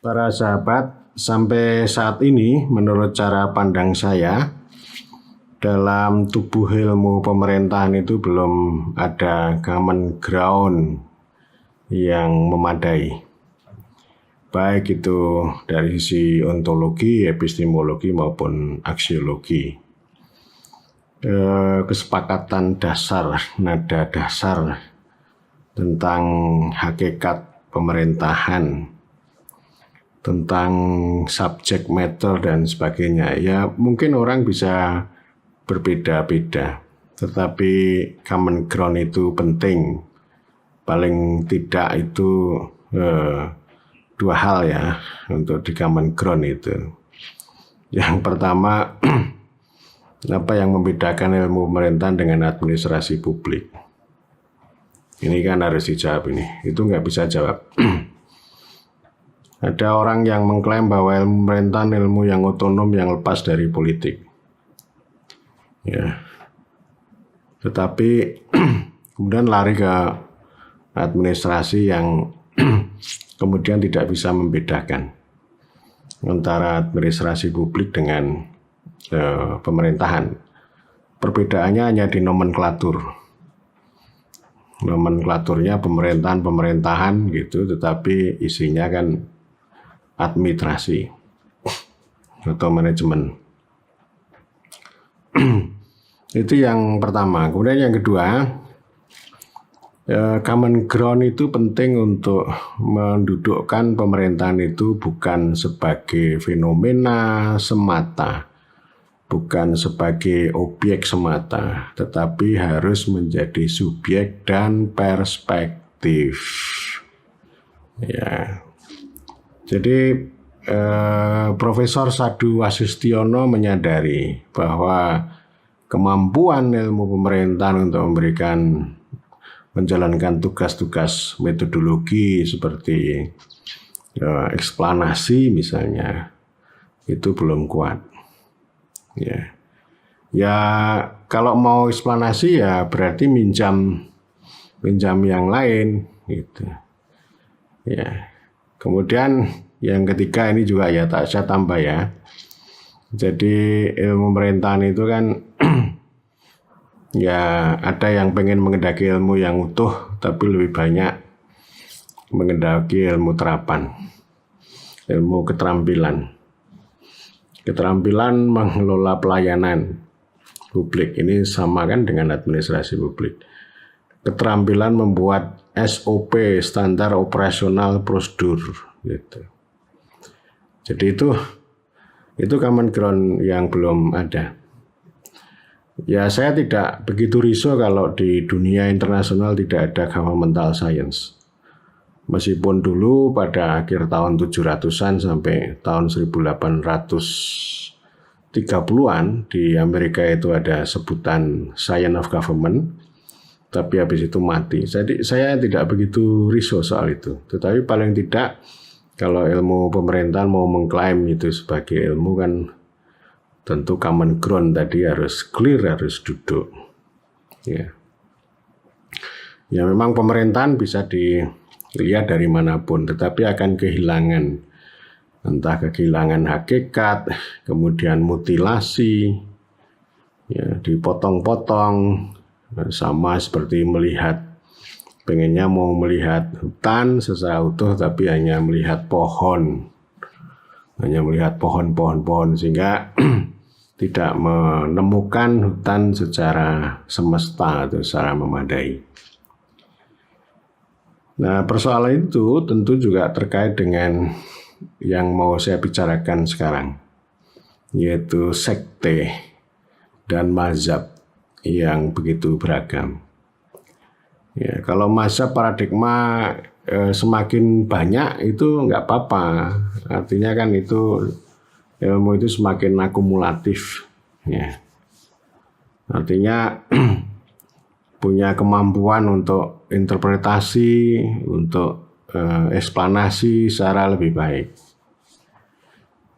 Para sahabat, sampai saat ini menurut cara pandang saya, dalam tubuh ilmu pemerintahan itu belum ada common ground yang memadai. Baik itu dari sisi ontologi, epistemologi maupun aksiologi. Kesepakatan dasar, nada dasar tentang hakikat pemerintahan, tentang subject matter dan sebagainya. Ya mungkin orang bisa berbeda-beda, tetapi common ground itu penting. Paling tidak itu dua hal ya untuk di common ground itu. Yang pertama, apa yang membedakan ilmu pemerintahan dengan administrasi publik? Ini kan harus dijawab ini. Itu nggak bisa jawab. Ada orang yang mengklaim bahwa ilmu pemerintahan ilmu yang otonom yang lepas dari politik. Ya. Tetapi kemudian lari ke administrasi yang kemudian tidak bisa membedakan antara administrasi publik dengan pemerintahan. Perbedaannya hanya di nomenklatur. Nomenklaturnya pemerintahan gitu, tetapi isinya kan administrasi atau manajemen. Itu yang pertama. Kemudian yang kedua, common ground itu penting untuk mendudukkan pemerintahan itu bukan sebagai fenomena semata, bukan sebagai objek semata, tetapi harus menjadi subjek dan perspektif. Ya. Jadi Profesor Sadu Wasustiono menyadari bahwa kemampuan ilmu pemerintahan untuk menjalankan tugas-tugas metodologi seperti eksplanasi misalnya itu belum kuat. Ya kalau mau eksplanasi ya berarti minjam yang lain gitu. Ya. Kemudian yang ketiga ini juga ya tak saya tambah ya. Jadi ilmu pemerintahan itu kan ya ada yang pengen mengendaki ilmu yang utuh tapi lebih banyak mengendaki ilmu terapan, ilmu keterampilan mengelola pelayanan publik. Ini sama kan dengan administrasi publik. Keterampilan membuat SOP, standar operasional prosedur gitu. Jadi itu common ground yang belum ada. Ya saya tidak begitu risau kalau di dunia internasional tidak ada governmental science. Meskipun dulu pada akhir tahun 700-an sampai tahun 1830-an di Amerika itu ada sebutan Science of Government, tapi habis itu mati. Jadi saya tidak begitu risau soal itu. Tetapi paling tidak kalau ilmu pemerintahan mau mengklaim itu sebagai ilmu kan tentu common ground tadi harus clear, harus duduk. Ya memang pemerintahan bisa dilihat dari manapun, tetapi akan kehilangan, entah kehilangan hakikat, kemudian mutilasi, ya, dipotong-potong, sama seperti pengennya mau melihat hutan secara utuh, tapi hanya melihat pohon, sehingga tidak menemukan hutan secara semesta atau secara memadai. Nah, persoalan itu tentu juga terkait dengan yang mau saya bicarakan sekarang, yaitu sekte dan mazhab yang begitu beragam. Ya, kalau mazhab paradigma semakin banyak itu nggak apa-apa, artinya kan itu ilmu itu semakin akumulatif. Ya. Artinya punya kemampuan untuk interpretasi, untuk eksplanasi secara lebih baik.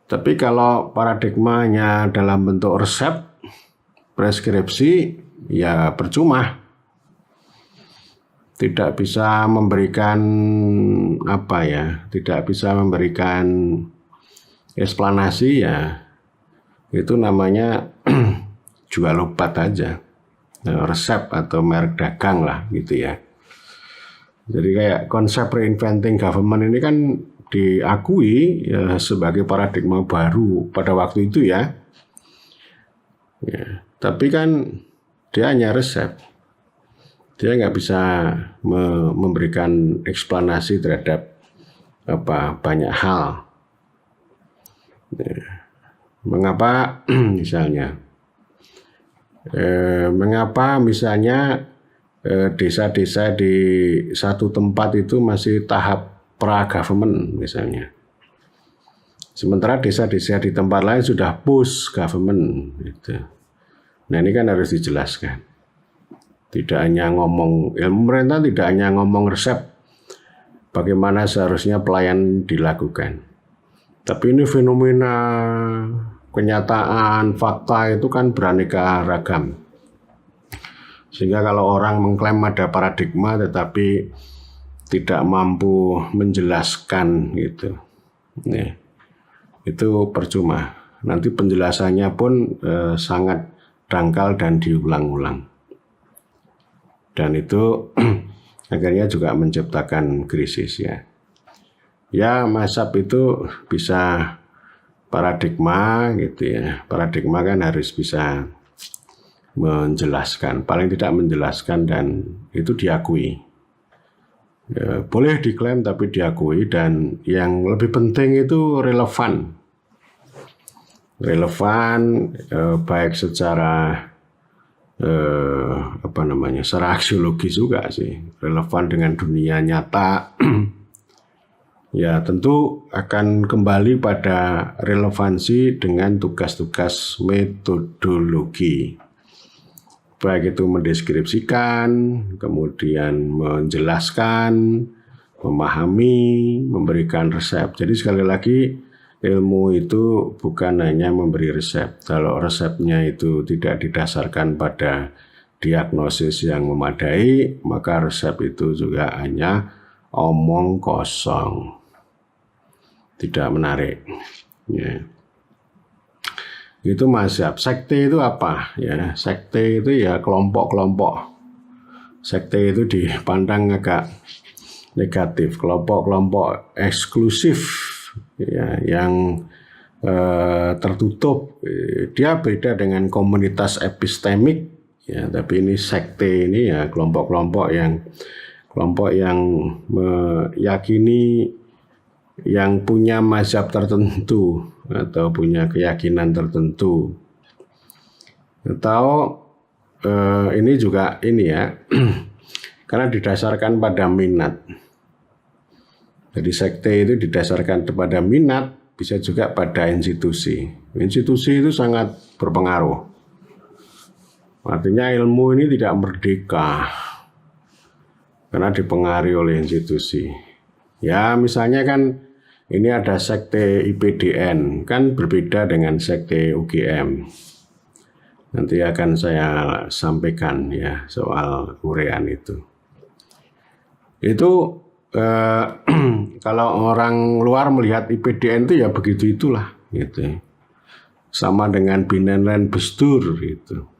Tapi kalau paradigmanya dalam bentuk resep, preskripsi, ya percuma. tidak bisa memberikan tidak bisa memberikan eksplanasi, ya itu namanya jual obat aja, resep atau merek dagang lah gitu ya. Jadi kayak konsep reinventing government ini kan diakui ya sebagai paradigma baru pada waktu itu ya. Tapi kan dia hanya resep, dia nggak bisa memberikan eksplanasi terhadap banyak hal. Mengapa misalnya desa-desa di satu tempat itu masih tahap pra-government misalnya. Sementara desa-desa di tempat lain sudah post-government. Gitu. Nah ini kan harus dijelaskan. Tidak hanya ngomong, pemerintah tidak hanya ngomong resep bagaimana seharusnya pelayan dilakukan. Tapi ini fenomena, kenyataan, fakta itu kan beraneka ragam. Sehingga kalau orang mengklaim ada paradigma tetapi tidak mampu menjelaskan gitu, nih, itu percuma. Nanti penjelasannya pun sangat dangkal dan diulang-ulang. Dan itu akhirnya juga menciptakan krisis ya. Ya mazhab itu bisa paradigma gitu ya. Paradigma kan harus bisa menjelaskan, paling tidak menjelaskan dan itu diakui. Ya, boleh diklaim tapi diakui, dan yang lebih penting itu relevan. Relevan baik secara secara aksiologis juga sih, relevan dengan dunia nyata. Ya tentu akan kembali pada relevansi dengan tugas-tugas metodologi. Baik itu mendeskripsikan, kemudian menjelaskan, memahami, memberikan resep. Jadi sekali lagi ilmu itu bukan hanya memberi resep. Kalau resepnya itu tidak didasarkan pada diagnosis yang memadai, maka resep itu juga hanya omong kosong, tidak menarik. Ya. Itu mazhab. Sekte itu apa? Ya, sekte itu ya kelompok-kelompok. Sekte itu dipandang agak negatif, kelompok-kelompok eksklusif ya, yang tertutup. Dia beda dengan komunitas epistemik ya, tapi ini sekte ini ya kelompok yang meyakini, yang punya mazhab tertentu atau punya keyakinan tertentu. Atau ini juga ini ya, karena didasarkan pada minat. Jadi sekte itu didasarkan pada minat, bisa juga pada institusi. Institusi itu sangat berpengaruh. Artinya ilmu ini tidak merdeka karena dipengaruhi oleh institusi. Ya misalnya kan ini ada sekte IPDN, kan berbeda dengan sekte UGM. Nanti akan saya sampaikan ya soal uraian itu. Itu kalau orang luar melihat IPDN itu ya begitu itulah gitu. Sama dengan Bineland Bestur gitu.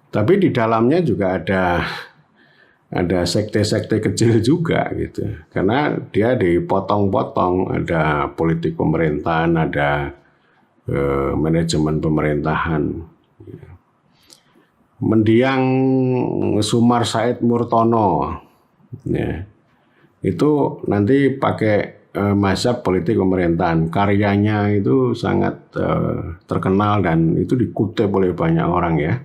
Tapi di dalamnya juga ada sekte-sekte kecil juga gitu. Karena dia dipotong-potong, ada politik pemerintahan, ada manajemen pemerintahan. Mendiang Sumar Said Murtono ya, itu nanti pakai mazhab politik pemerintahan. Karyanya itu sangat terkenal dan itu dikutip oleh banyak orang ya.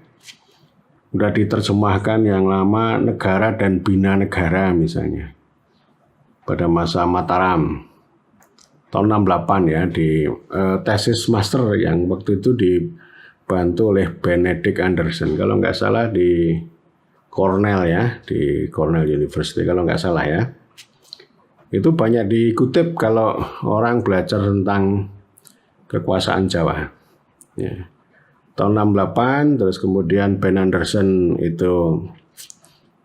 Udah diterjemahkan yang lama, Negara dan Bina Negara misalnya. Pada masa Mataram. Tahun 68 ya, di tesis master yang waktu itu dibantu oleh Benedict Anderson. Kalau nggak salah di Cornell ya, di Cornell University kalau nggak salah ya. Itu banyak dikutip kalau orang belajar tentang kekuasaan Jawa. Ya. Tahun 68, terus kemudian Ben Anderson itu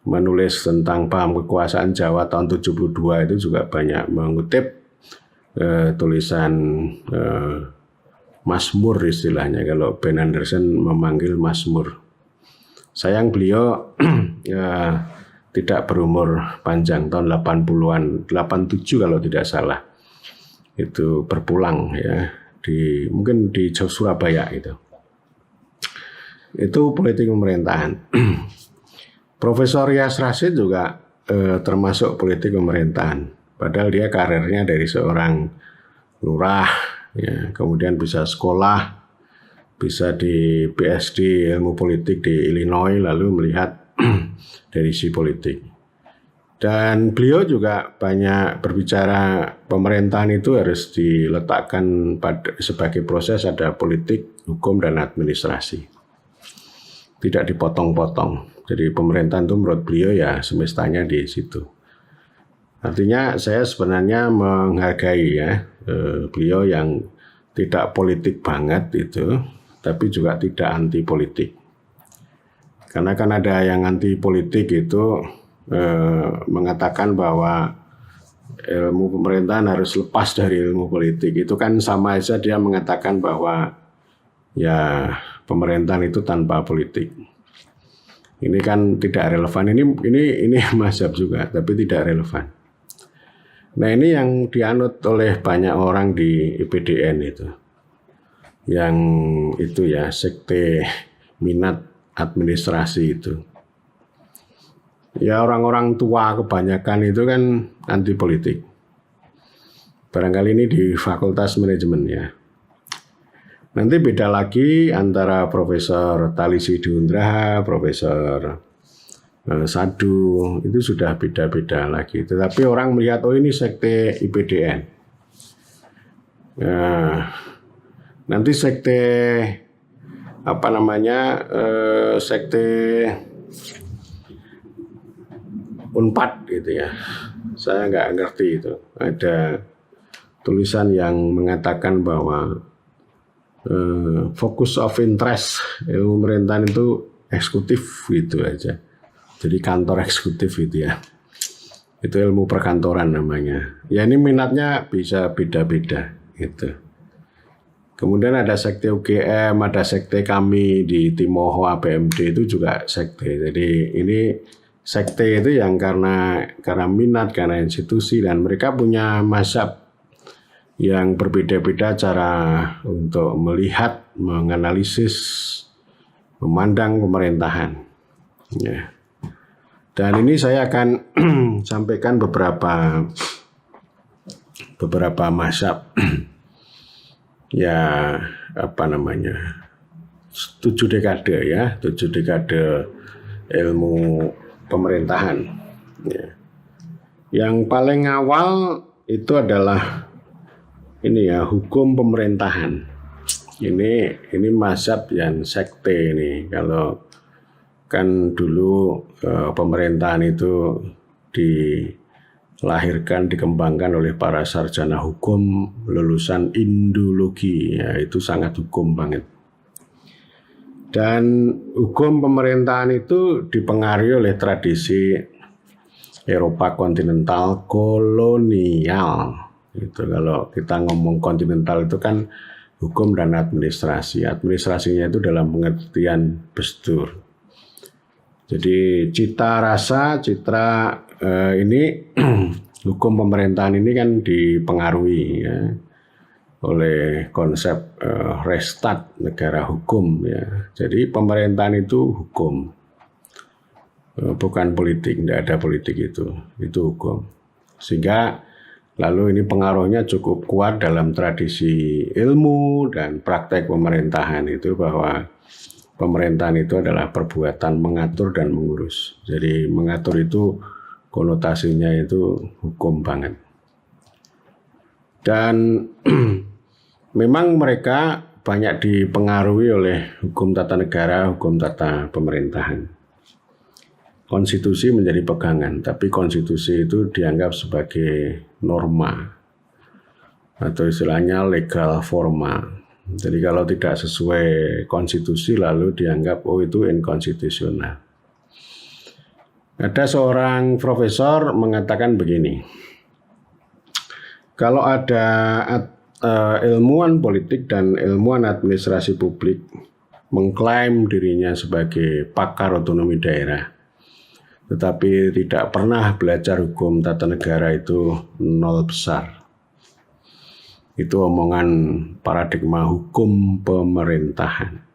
menulis tentang paham kekuasaan Jawa tahun 72 itu juga banyak mengutip tulisan Mazmur istilahnya, kalau Ben Anderson memanggil Mazmur. Sayang beliau tidak berumur panjang, tahun 80-an, 87 kalau tidak salah. Itu berpulang ya, mungkin di Surabaya itu. Itu politik pemerintahan. Profesor Yas Rashid juga termasuk politik pemerintahan. Padahal dia karirnya dari seorang lurah, ya, kemudian bisa sekolah, bisa di PSD ilmu politik di Illinois, lalu melihat dari sisi politik. Dan beliau juga banyak berbicara pemerintahan itu harus diletakkan sebagai proses, ada politik, hukum, dan administrasi. Tidak dipotong-potong. Jadi pemerintahan itu menurut beliau ya semestanya di situ. Artinya saya sebenarnya menghargai ya beliau yang tidak politik banget itu, tapi juga tidak anti politik. Karena kan ada yang anti politik itu mengatakan bahwa ilmu pemerintahan harus lepas dari ilmu politik. Itu kan sama aja dia mengatakan bahwa ya pemerintahan itu tanpa politik. Ini kan tidak relevan. Ini mazhab juga, tapi tidak relevan. Nah, ini yang dianut oleh banyak orang di IPDN itu. Yang itu ya, sekte minat administrasi itu. Ya orang-orang tua kebanyakan itu kan anti politik. Barangkali ini di Fakultas Manajemen ya. Nanti beda lagi antara Profesor Tali Sidiundraha, Profesor Sadu, itu sudah beda-beda lagi. Tetapi orang melihat, oh ini sekte IPDN. Nah, nanti sekte apa namanya, sekte Unpad gitu ya. Saya nggak ngerti itu. Ada tulisan yang mengatakan bahwa fokus of interest ilmu pemerintahan itu eksekutif gitu aja. Jadi kantor eksekutif itu ya. Itu ilmu perkantoran namanya. Ya ini minatnya bisa beda-beda gitu. Kemudian ada sekte UGM, ada sekte kami di Timoho APMD itu juga sekte. Jadi ini sekte itu yang karena minat, karena institusi, dan mereka punya mazhab yang berbeda-beda cara untuk melihat, menganalisis, memandang pemerintahan. Ya. Dan ini saya akan sampaikan beberapa mazhab. Ya, apa namanya? 7 dekade ya, 7 dekade ilmu pemerintahan. Ya. Yang paling awal itu adalah ini ya, hukum pemerintahan. Ini mazhab yang sekte ini. Kalau kan dulu pemerintahan itu dilahirkan, dikembangkan oleh para sarjana hukum lulusan Indologi, ya, itu sangat hukum banget. Dan hukum pemerintahan itu dipengaruhi oleh tradisi Eropa kontinental kolonial. Itu kalau kita ngomong kontinental itu kan hukum dan administrasi. Administrasinya itu dalam pengertian bestur. Jadi citra ini hukum pemerintahan ini kan dipengaruhi ya, oleh konsep Reichsstaat, negara hukum ya. Jadi pemerintahan itu hukum, bukan politik, tidak ada politik itu hukum. Sehingga lalu ini pengaruhnya cukup kuat dalam tradisi ilmu dan praktek pemerintahan itu, bahwa pemerintahan itu adalah perbuatan mengatur dan mengurus. Jadi mengatur itu konotasinya itu hukum banget. Dan memang mereka banyak dipengaruhi oleh hukum tata negara, hukum tata pemerintahan. Konstitusi menjadi pegangan, tapi konstitusi itu dianggap sebagai norma atau istilahnya legal formal. Jadi kalau tidak sesuai konstitusi lalu dianggap oh itu inkonstitusional. Ada seorang profesor mengatakan begini, kalau ada ilmuwan politik dan ilmuwan administrasi publik mengklaim dirinya sebagai pakar otonomi daerah, tetapi tidak pernah belajar hukum tata negara, itu nol besar. Itu omongan paradigma hukum pemerintahan.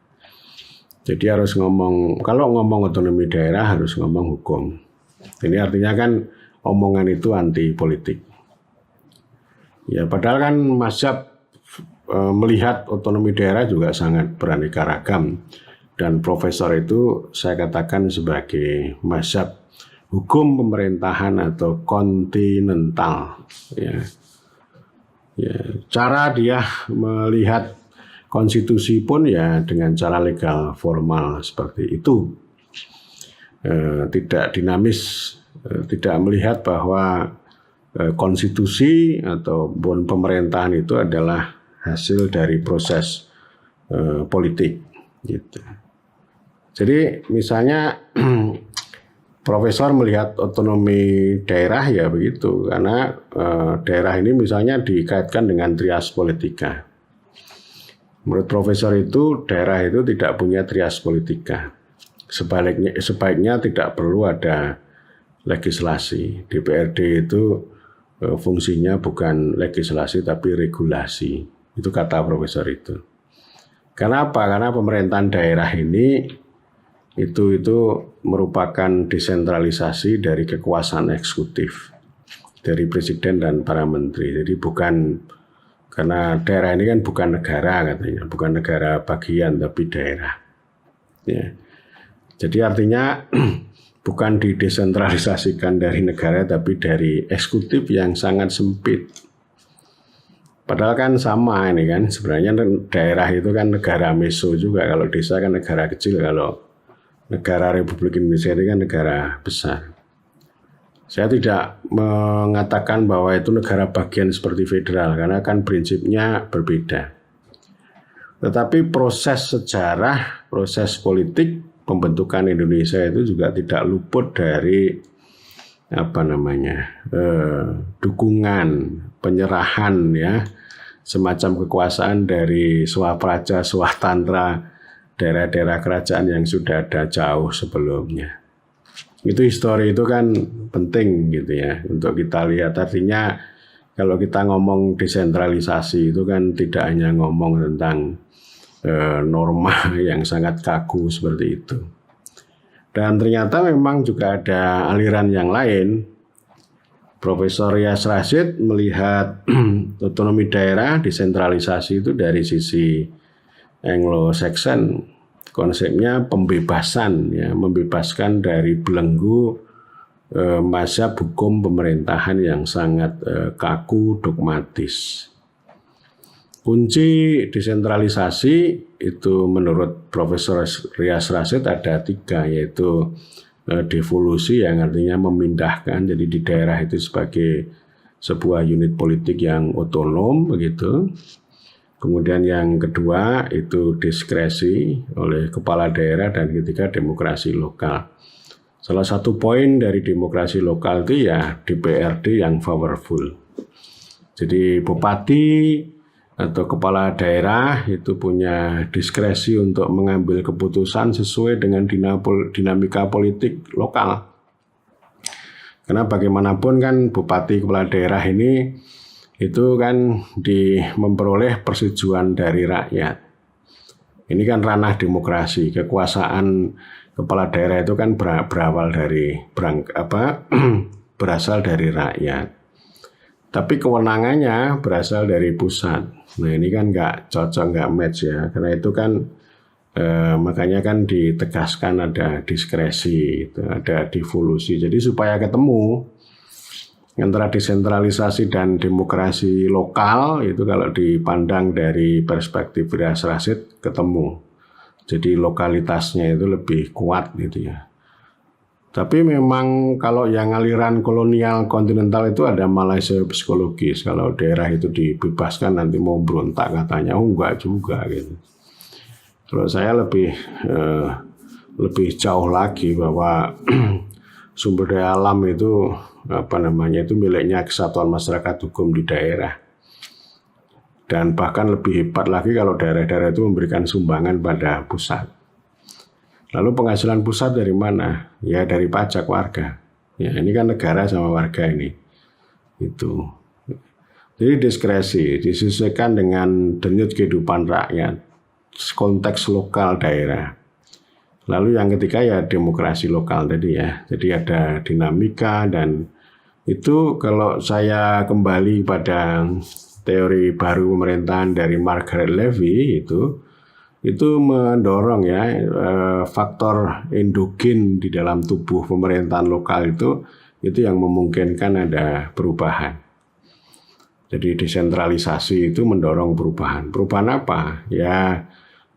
Jadi harus ngomong, kalau ngomong otonomi daerah harus ngomong hukum. Ini artinya kan omongan itu anti politik. Ya padahal kan mazhab melihat otonomi daerah juga sangat beraneka ragam. Dan profesor itu saya katakan sebagai mazhab hukum pemerintahan atau kontinental. Ya, cara dia melihat konstitusi pun ya dengan cara legal formal seperti itu. Tidak dinamis, tidak melihat bahwa konstitusi ataupun pemerintahan itu adalah hasil dari proses politik. Gitu. Jadi misalnya profesor melihat otonomi daerah ya begitu, karena daerah ini misalnya dikaitkan dengan trias politika. Menurut profesor itu daerah itu tidak punya trias politika. Sebaiknya tidak perlu ada legislasi. DPRD itu fungsinya bukan legislasi tapi regulasi. Itu kata profesor itu. Karena apa? Karena pemerintahan daerah ini itu merupakan desentralisasi dari kekuasaan eksekutif, dari presiden dan para menteri. Jadi bukan, karena daerah ini kan bukan negara katanya, bukan negara bagian tapi daerah. Ya. Jadi artinya bukan didesentralisasikan dari negara tapi dari eksekutif yang sangat sempit. Padahal kan sama ini kan, sebenarnya daerah itu kan negara meso juga, kalau desa kan negara kecil, kalau negara Republik Indonesia itu kan negara besar. Saya tidak mengatakan bahwa itu negara bagian seperti federal, karena kan prinsipnya berbeda. Tetapi proses sejarah, proses politik pembentukan Indonesia itu juga tidak luput dari dukungan, penyerahan ya, semacam kekuasaan dari swapraja, swatantra, daerah-daerah kerajaan yang sudah ada jauh sebelumnya. Itu histori itu kan penting gitu ya untuk kita lihat. Artinya kalau kita ngomong desentralisasi itu kan tidak hanya ngomong tentang norma yang sangat kaku seperti itu. Dan ternyata memang juga ada aliran yang lain. Profesor Rias Rasyid melihat otonomi daerah, desentralisasi itu dari sisi Anglo-Saxon, konsepnya pembebasan, ya, membebaskan dari belenggu mazhab hukum pemerintahan yang sangat kaku, dogmatis. Kunci desentralisasi itu menurut Profesor Rias Rasyid ada 3, yaitu devolusi yang artinya memindahkan, jadi di daerah itu sebagai sebuah unit politik yang otonom begitu. Kemudian yang kedua itu diskresi oleh kepala daerah, dan ketiga demokrasi lokal. Salah satu poin dari demokrasi lokal itu ya DPRD yang powerful. Jadi bupati atau kepala daerah itu punya diskresi untuk mengambil keputusan sesuai dengan dinamika politik lokal. Karena bagaimanapun kan bupati kepala daerah ini itu kan memperoleh persetujuan dari rakyat. Ini kan ranah demokrasi. Kekuasaan kepala daerah itu kan berasal dari rakyat. Tapi kewenangannya berasal dari pusat. Nah ini kan nggak cocok, nggak match ya. Karena itu kan makanya kan ditegaskan ada diskresi, ada devolusi. Jadi supaya ketemu antara desentralisasi dan demokrasi lokal itu kalau dipandang dari perspektif Rias Rasyid ketemu. Jadi lokalitasnya itu lebih kuat gitu ya. Tapi memang kalau yang aliran kolonial kontinental itu ada Malaysia psikologis. Kalau daerah itu dibebaskan nanti mau berontak katanya, enggak juga gitu. Kalau saya lebih jauh lagi bahwa sumber daya alam itu itu miliknya kesatuan masyarakat hukum di daerah. Dan bahkan lebih hebat lagi kalau daerah-daerah itu memberikan sumbangan pada pusat. Lalu penghasilan pusat dari mana? Ya dari pajak warga. Ya ini kan negara sama warga ini. Itu. Jadi diskresi disesuaikan dengan denyut kehidupan rakyat, konteks lokal daerah. Lalu yang ketiga ya demokrasi lokal tadi ya. Jadi ada dinamika, dan itu kalau saya kembali pada teori baru pemerintahan dari Margaret Levy itu mendorong ya faktor endogen di dalam tubuh pemerintahan lokal itu yang memungkinkan ada perubahan. Jadi desentralisasi itu mendorong perubahan. Perubahan apa? Ya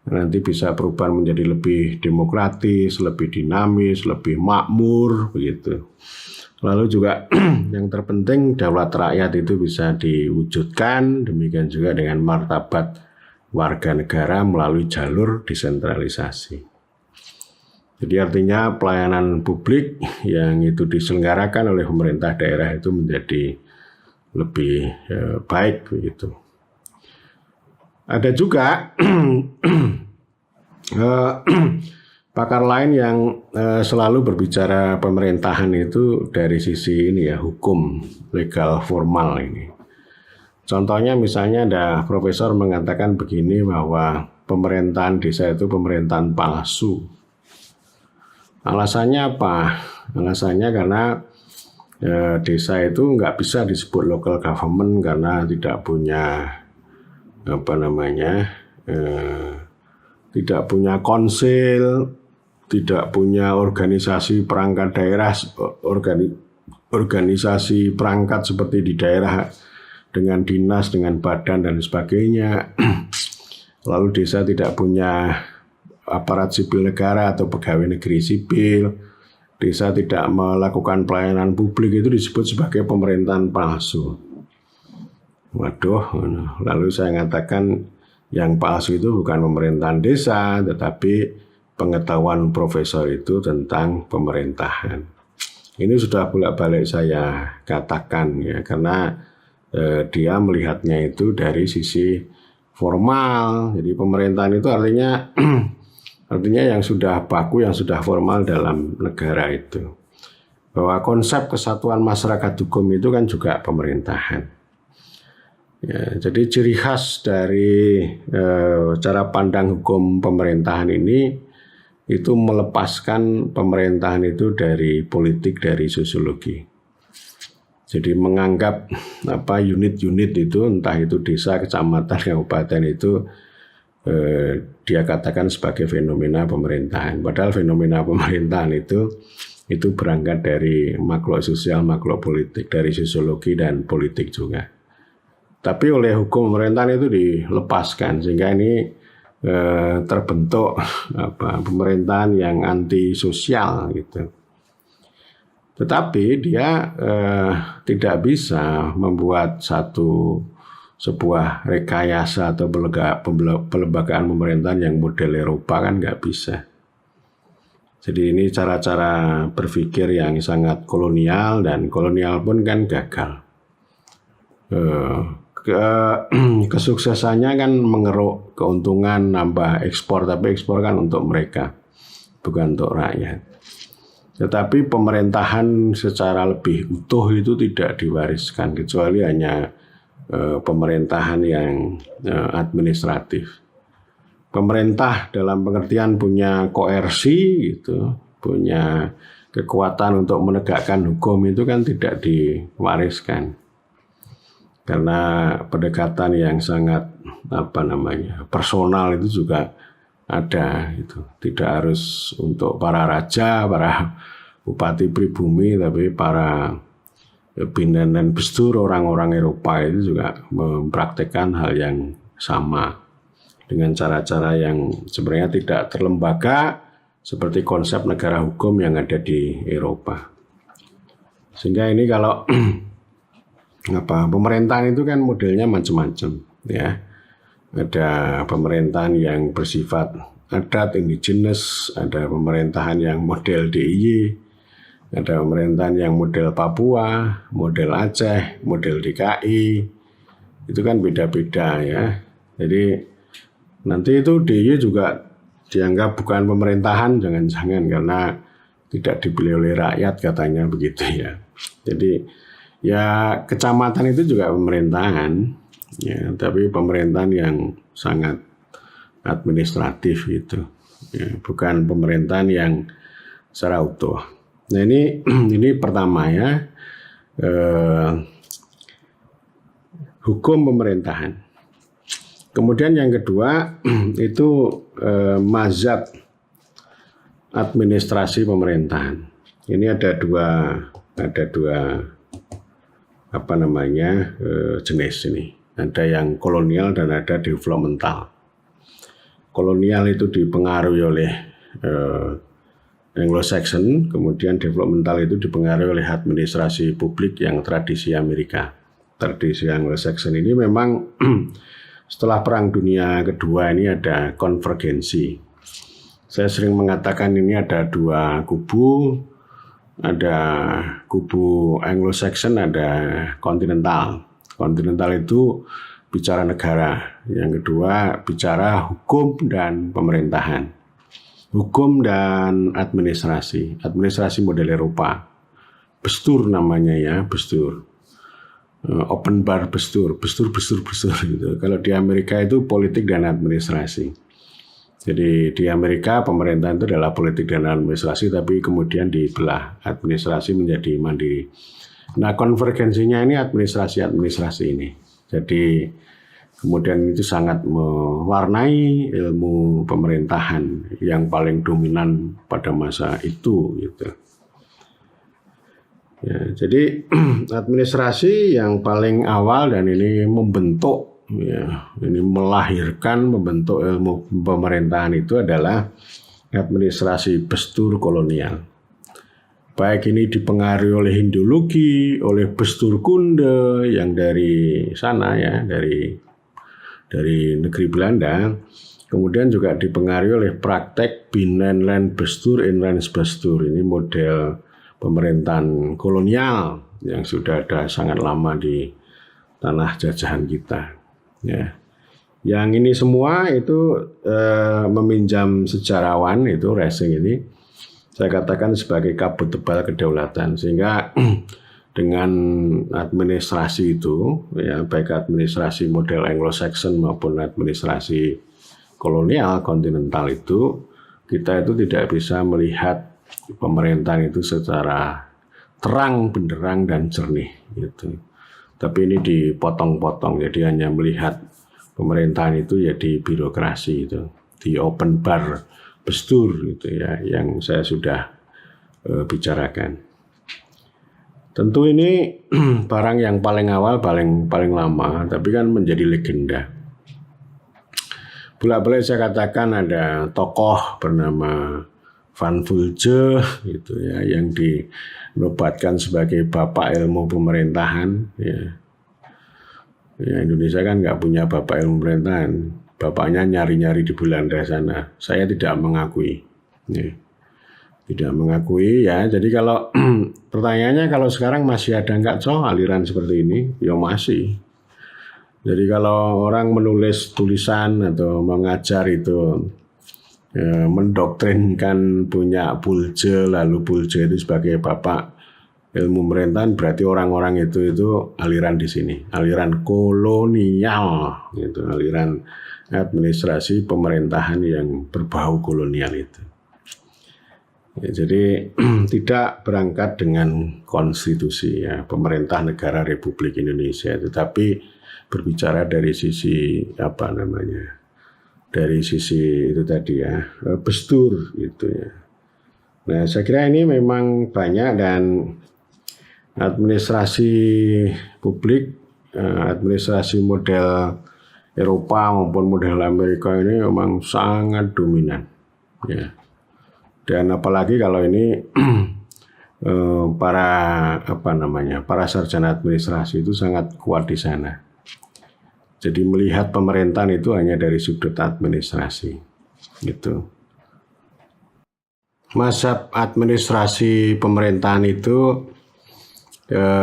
nanti bisa perubahan menjadi lebih demokratis, lebih dinamis, lebih makmur begitu. Lalu juga yang terpenting daulat rakyat itu bisa diwujudkan, demikian juga dengan martabat warga negara melalui jalur desentralisasi. Jadi artinya pelayanan publik yang itu diselenggarakan oleh pemerintah daerah itu menjadi lebih baik begitu. Ada juga pakar lain yang selalu berbicara pemerintahan itu dari sisi ini ya, hukum legal formal ini. Contohnya misalnya ada profesor mengatakan begini, bahwa pemerintahan desa itu pemerintahan palsu. Alasannya apa? Alasannya karena desa itu nggak bisa disebut local government karena tidak punya tidak punya konsil, tidak punya organisasi perangkat daerah, organisasi perangkat seperti di daerah dengan dinas, dengan badan dan sebagainya. Lalu desa tidak punya aparat sipil negara atau pegawai negeri sipil. Desa tidak melakukan pelayanan publik, itu disebut sebagai pemerintahan palsu. Waduh, lalu saya mengatakan yang palsu itu bukan pemerintahan desa, tetapi pengetahuan profesor itu tentang pemerintahan. Ini sudah bolak-balik saya katakan ya, karena dia melihatnya itu dari sisi formal. Jadi pemerintahan itu artinya yang sudah baku, yang sudah formal dalam negara itu. Bahwa konsep kesatuan masyarakat hukum itu kan juga pemerintahan. Ya, jadi ciri khas dari cara pandang hukum pemerintahan ini itu melepaskan pemerintahan itu dari politik, dari sosiologi. Jadi menganggap unit-unit itu, entah itu desa, kecamatan, kabupaten itu dia katakan sebagai fenomena pemerintahan. Padahal fenomena pemerintahan itu berangkat dari makhluk sosial, makhluk politik, dari sosiologi dan politik juga. Tapi oleh hukum pemerintahan itu dilepaskan, sehingga ini terbentuk pemerintahan yang anti sosial gitu. Tetapi dia tidak bisa membuat sebuah rekayasa atau pelembagaan pemerintahan yang model Eropa, kan nggak bisa. Jadi ini cara-cara berpikir yang sangat kolonial, dan kolonial pun kan gagal. Kesuksesannya kan mengeruk keuntungan, nambah ekspor, tapi ekspor kan untuk mereka, bukan untuk rakyat. Tetapi pemerintahan secara lebih utuh itu tidak diwariskan, kecuali hanya pemerintahan yang administratif. Pemerintah dalam pengertian punya koersi gitu, punya kekuatan untuk menegakkan hukum, itu kan tidak diwariskan. Karena pendekatan yang sangat personal itu juga ada, itu tidak harus untuk para raja, para bupati pribumi, tapi para pimpinan dan bestur orang-orang Eropa itu juga mempraktekkan hal yang sama dengan cara-cara yang sebenarnya tidak terlembaga seperti konsep negara hukum yang ada di Eropa. Sehingga ini kalau pemerintahan itu kan modelnya macam-macam ya. Ada pemerintahan yang bersifat adat, indigenous, ada pemerintahan yang model DIY, Ada pemerintahan yang model Papua, model Aceh, model DKI, itu kan beda-beda ya. Jadi nanti itu DIY juga dianggap bukan pemerintahan, jangan-jangan karena tidak dipilih oleh rakyat katanya begitu ya. Jadi ya kecamatan itu juga pemerintahan, ya, tapi pemerintahan yang sangat administratif gitu, ya, bukan pemerintahan yang secara utuh. Nah ini pertama ya, hukum pemerintahan. Kemudian yang kedua itu mazhab administrasi pemerintahan. Ini ada dua apa namanya jenis ini. Ada yang kolonial dan ada developmental. Kolonial itu dipengaruhi oleh Anglo-Saxon, kemudian developmental itu dipengaruhi oleh administrasi publik yang tradisi Amerika. Tradisi Anglo-Saxon ini memang setelah Perang Dunia Kedua ini ada konvergensi. Saya sering mengatakan ini ada dua kubu, ada kubu Anglo-Saxon, ada kontinental. Kontinental itu bicara negara, yang kedua bicara hukum dan pemerintahan. Hukum dan administrasi, administrasi model Eropa. Bestur namanya ya, bestur. Open bar bestur gitu. Kalau di Amerika itu politik dan administrasi. Jadi di Amerika pemerintahan itu adalah politik dan administrasi, tapi kemudian dibelah administrasi menjadi mandiri. Nah konvergensinya ini administrasi ini. Jadi kemudian itu sangat mewarnai ilmu pemerintahan yang paling dominan pada masa itu gitu. Ya, jadi administrasi yang paling awal dan ini membentuk ya, ini melahirkan membentuk ilmu pemerintahan itu adalah administrasi bestur kolonial. Baik ini dipengaruhi oleh Hindologi, oleh Bestur Kunde yang dari sana ya, dari negeri Belanda, kemudian juga dipengaruhi oleh praktek Binnenland Bestur, Inlands Bestur. Ini model pemerintahan kolonial yang sudah ada sangat lama di tanah jajahan kita. Ya. Yang ini semua itu meminjam sejarawan itu Racing ini, saya katakan sebagai kabut tebal kedaulatan, sehingga dengan administrasi itu, ya, baik administrasi model Anglo-Saxon maupun administrasi kolonial kontinental itu, kita itu tidak bisa melihat pemerintahan itu secara terang, benderang dan jernih gitu. Tapi ini dipotong-potong, jadi hanya melihat pemerintahan itu ya di birokrasi itu, di open bar bestur gitu ya, yang saya sudah bicarakan. Tentu ini barang yang paling awal, paling lama, tapi kan menjadi legenda. Bolak-balik saya katakan ada tokoh bernama Van Vulje gitu ya, yang dinobatkan sebagai bapak ilmu pemerintahan ya. Ya, Indonesia kan nggak punya bapak ilmu pemerintahan, bapaknya nyari-nyari di Belanda sana. Saya tidak mengakui ya. Tidak mengakui ya. Jadi kalau pertanyaannya kalau sekarang masih ada nggak aliran seperti ini? Ya masih. Jadi kalau orang menulis tulisan atau mengajar itu ya, mendoktrinkan punya Bulje, lalu Bulje itu sebagai bapak ilmu pemerintahan, berarti orang-orang itu aliran di sini, aliran kolonial, gitu, aliran administrasi pemerintahan yang berbau kolonial itu. Ya, jadi tidak berangkat dengan konstitusi ya, pemerintah negara Republik Indonesia, tetapi berbicara dari sisi apa namanya, dari sisi itu tadi ya, bestur gitu ya. Nah saya kira ini memang banyak, dan administrasi publik, administrasi model Eropa maupun model Amerika ini memang sangat dominan ya. Dan apalagi kalau ini para sarjana administrasi itu sangat kuat di sana. Jadi melihat pemerintahan itu hanya dari sudut administrasi gitu. mazhab administrasi pemerintahan itu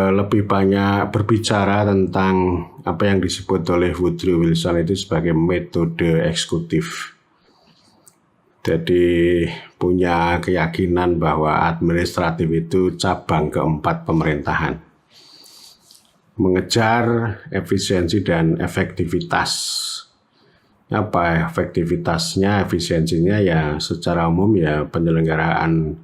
lebih banyak berbicara tentang apa yang disebut oleh Woodrow Wilson itu sebagai metode eksekutif. Jadi punya keyakinan bahwa administratif itu cabang keempat pemerintahan. Mengejar efisiensi dan efektivitas. Apa efektivitasnya, efisiensinya ya secara umum ya penyelenggaraan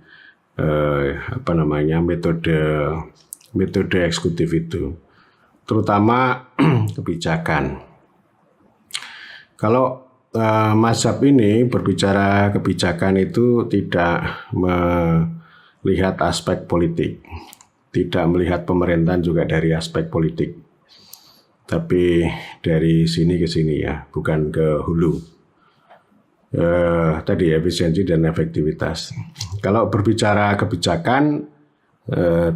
metode eksekutif itu, terutama kebijakan. Kalau mazhab ini berbicara kebijakan itu tidak melihat aspek politik, tidak melihat pemerintahan juga dari aspek politik, tapi dari sini ke sini ya, bukan ke hulu. Tadi efisiensi dan efektivitas. Kalau berbicara kebijakan,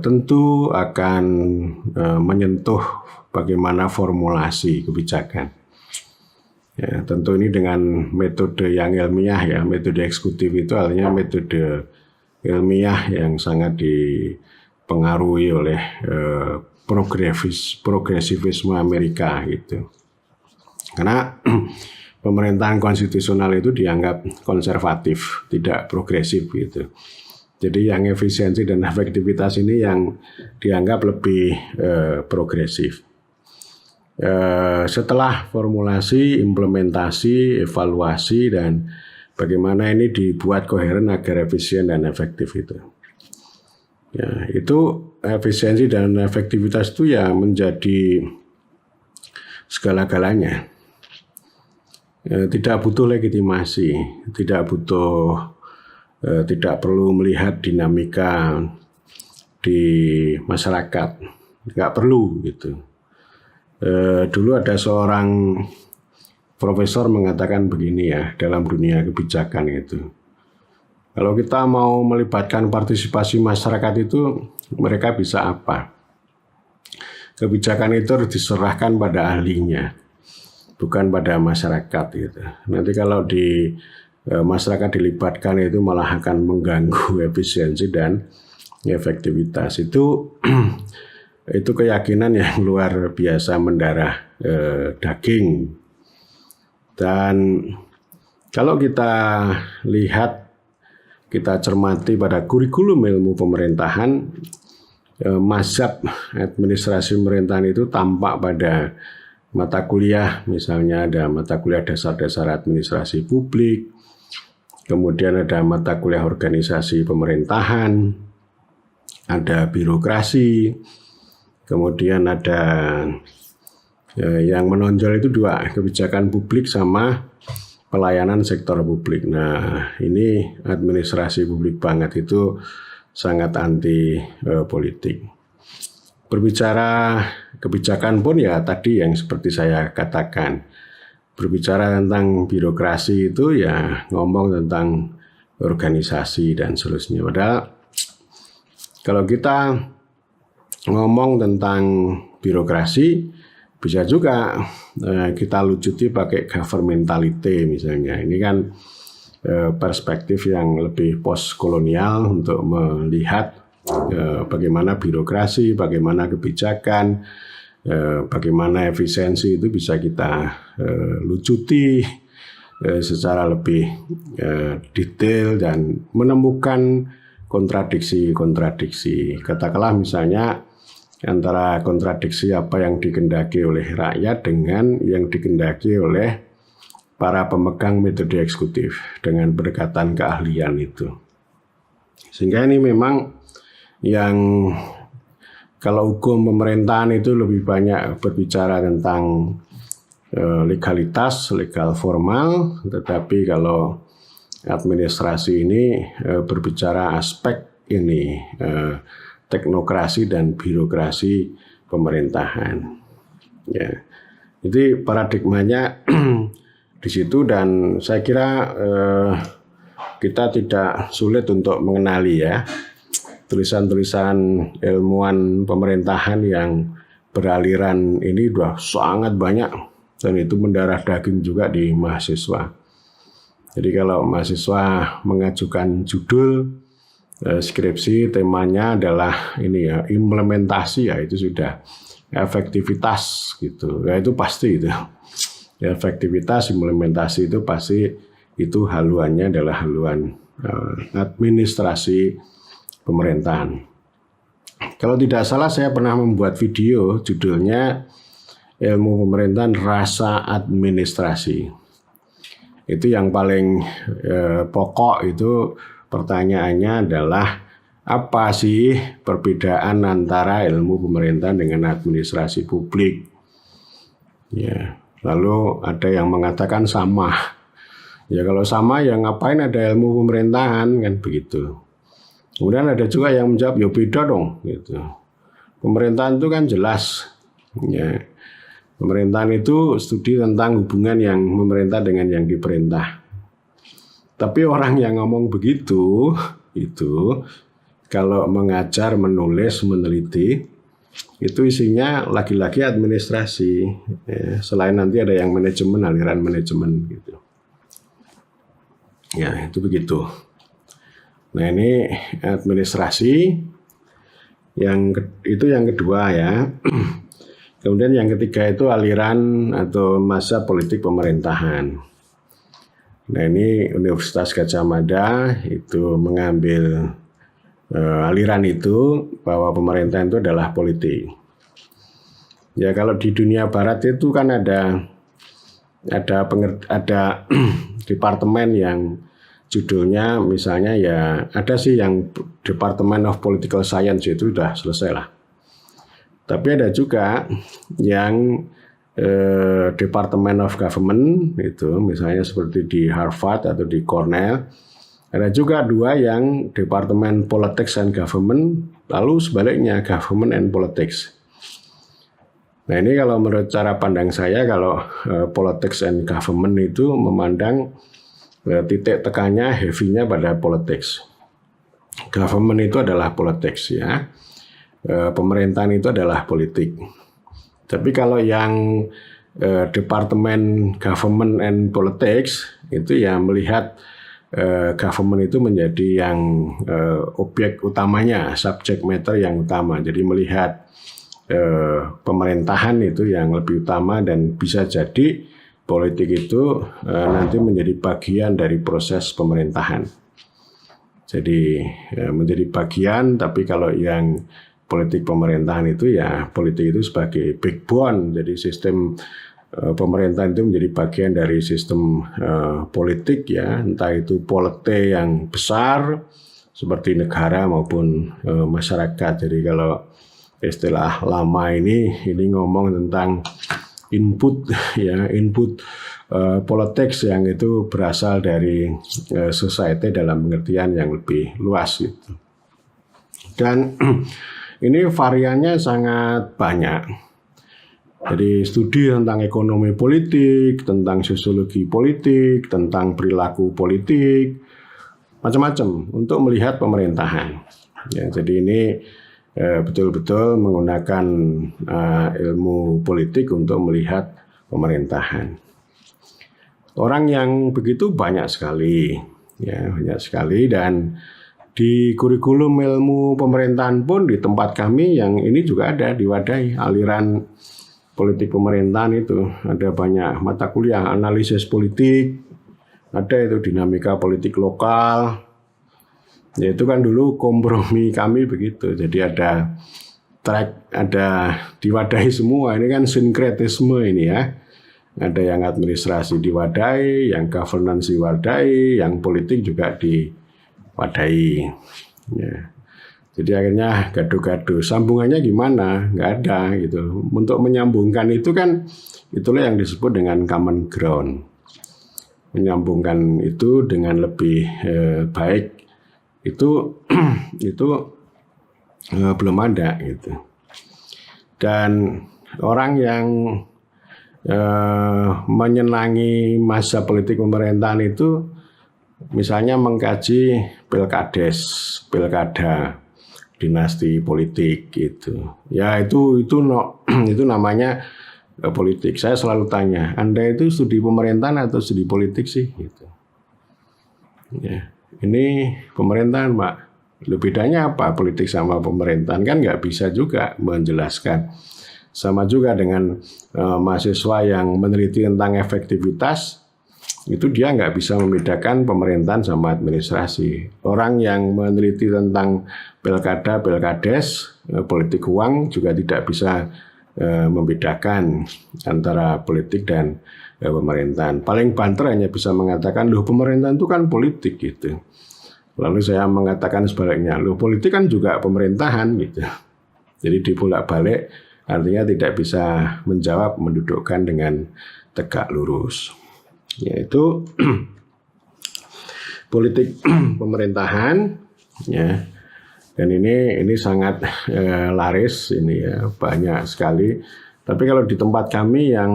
tentu akan menyentuh bagaimana formulasi kebijakan. Ya, tentu ini dengan metode yang ilmiah ya, metode eksekutif itu artinya metode ilmiah yang sangat dipengaruhi oleh progresivisme Amerika gitu. Karena pemerintahan konstitusional itu dianggap konservatif, tidak progresif gitu. Jadi yang efisiensi dan efektivitas ini yang dianggap lebih progresif. Setelah formulasi, implementasi, evaluasi, dan bagaimana ini dibuat koheren agar efisien dan efektif itu. Ya, itu efisiensi dan efektivitas itu ya menjadi segala-galanya. Tidak butuh legitimasi, tidak perlu melihat dinamika di masyarakat, nggak perlu gitu. Dulu ada seorang profesor mengatakan begini ya dalam dunia kebijakan itu. Kalau kita mau melibatkan partisipasi masyarakat itu, mereka bisa apa? Kebijakan itu harus diserahkan pada ahlinya, bukan pada masyarakat gitu. Nanti kalau di masyarakat dilibatkan itu malah akan mengganggu efisiensi dan efektivitas. Itu keyakinan yang luar biasa mendarah daging. Dan kalau kita lihat, kita cermati pada kurikulum ilmu pemerintahan, mazhab administrasi pemerintahan itu tampak pada mata kuliah, misalnya ada mata kuliah dasar-dasar administrasi publik, kemudian ada mata kuliah organisasi pemerintahan, ada birokrasi, kemudian ada yang menonjol itu dua, kebijakan publik sama pelayanan sektor publik. Nah, ini administrasi publik banget, itu sangat anti politik. Berbicara kebijakan pun ya tadi yang seperti saya katakan, berbicara tentang birokrasi itu ya ngomong tentang organisasi dan seterusnya. Padahal kalau kita ngomong tentang birokrasi, bisa juga kita lucuti pakai governmentality misalnya. Ini kan perspektif yang lebih postkolonial untuk melihat bagaimana birokrasi, bagaimana kebijakan, bagaimana efisiensi itu bisa kita lucuti secara lebih detail dan menemukan kontradiksi-kontradiksi. Katakanlah misalnya antara kontradiksi apa yang dikehendaki oleh rakyat dengan yang dikehendaki oleh para pemegang metode eksekutif dengan pendekatan keahlian itu. Sehingga ini memang yang kalau hukum pemerintahan itu lebih banyak berbicara tentang legalitas, legal formal, tetapi kalau administrasi ini berbicara aspek ini teknokrasi dan birokrasi pemerintahan. Ya, jadi paradigmanya di situ, dan saya kira kita tidak sulit untuk mengenali ya tulisan-tulisan ilmuwan pemerintahan yang beraliran ini sudah sangat banyak dan itu mendarah daging juga di mahasiswa. Jadi kalau mahasiswa mengajukan judul skripsi temanya adalah ini ya, implementasi, ya itu sudah efektivitas gitu. Ya itu pasti itu. Ya, efektivitas implementasi itu pasti itu haluannya adalah haluan administrasi pemerintahan. Kalau tidak salah saya pernah membuat video judulnya Ilmu Pemerintahan Rasa Administrasi. Itu yang paling pokok itu pertanyaannya adalah apa sih perbedaan antara ilmu pemerintahan dengan administrasi publik? Ya, lalu ada yang mengatakan sama. Ya kalau sama ya ngapain ada ilmu pemerintahan kan begitu. Kemudian ada juga yang menjawab ya beda dong gitu. Pemerintahan itu kan jelas. Ya. Pemerintahan itu studi tentang hubungan yang memerintah dengan yang diperintah. Tapi orang yang ngomong begitu itu kalau mengajar, menulis, meneliti itu isinya lagi-lagi administrasi. Ya, selain nanti ada yang manajemen, aliran manajemen gitu. Ya itu begitu. Nah ini administrasi, itu yang kedua ya. Kemudian yang ketiga itu aliran atau masa politik pemerintahan. Nah ini Universitas Gadjah Mada itu mengambil aliran itu bahwa pemerintahan itu adalah politik. Ya kalau di dunia barat itu kan ada departemen yang judulnya misalnya ya ada sih yang Department of Political Science itu sudah selesai lah. Tapi ada juga yang Department of Government itu misalnya seperti di Harvard atau di Cornell. Ada juga dua yang Departemen Politics and Government, lalu sebaliknya Government and Politics. Nah ini kalau menurut cara pandang saya kalau Politics and Government itu memandang titik tekannya heavy-nya pada politics. Government itu adalah politics ya. Pemerintahan itu adalah politik. Tapi kalau yang Departemen Government and Politics itu ya melihat government itu menjadi yang objek utamanya, subject matter yang utama. Jadi melihat pemerintahan itu yang lebih utama dan bisa jadi politik itu nanti menjadi bagian dari proses pemerintahan. Jadi menjadi bagian, tapi kalau yang politik pemerintahan itu ya politik itu sebagai backbone. Jadi sistem pemerintahan itu menjadi bagian dari sistem politik ya, entah itu polite yang besar seperti negara maupun masyarakat. Jadi kalau istilah lama ini ngomong tentang input ya, input politics yang itu berasal dari society dalam pengertian yang lebih luas gitu. Dan ini variannya sangat banyak. Jadi studi tentang ekonomi politik, tentang sosiologi politik, tentang perilaku politik, macam-macam untuk melihat pemerintahan. Ya, jadi ini betul-betul menggunakan ilmu politik untuk melihat pemerintahan. Orang yang begitu banyak sekali, ya banyak sekali, dan di kurikulum ilmu pemerintahan pun di tempat kami yang ini juga ada diwadahi aliran politik pemerintahan itu. Ada banyak mata kuliah analisis politik, ada itu dinamika politik lokal. Ya itu kan dulu kompromi kami begitu. Jadi ada track, ada diwadahi semua. Ini kan sinkretisme ini ya. Ada yang administrasi diwadahi, yang governance diwadahi, yang politik juga diwadahi. Ya. Jadi akhirnya gaduh-gaduh. Sambungannya gimana? Nggak ada gitu. Untuk menyambungkan itu kan itulah yang disebut dengan common ground. Menyambungkan itu dengan lebih baik itu belum ada gitu. Dan orang yang menyenangi masa politik pemerintahan itu misalnya mengkaji pilkada, dinasti politik gitu. Ya itu namanya politik. Saya selalu tanya, Anda itu studi pemerintahan atau studi politik sih gitu. Ya, ini pemerintahan, Pak. Bedanya apa? Politik sama pemerintahan kan nggak bisa juga menjelaskan. Sama juga dengan mahasiswa yang meneliti tentang efektivitas, itu dia nggak bisa membedakan pemerintahan sama administrasi. Orang yang meneliti tentang pilkada, pilkades, politik uang juga tidak bisa membedakan antara politik dan pemerintahan. Paling banter hanya bisa mengatakan, loh pemerintahan itu kan politik gitu. Lalu saya mengatakan sebaliknya, loh politik kan juga pemerintahan gitu. Jadi dibolak-balik artinya tidak bisa menjawab, mendudukkan dengan tegak lurus. Yaitu politik pemerintahan, ya. Dan ini sangat laris, ini ya, banyak sekali. Tapi kalau di tempat kami yang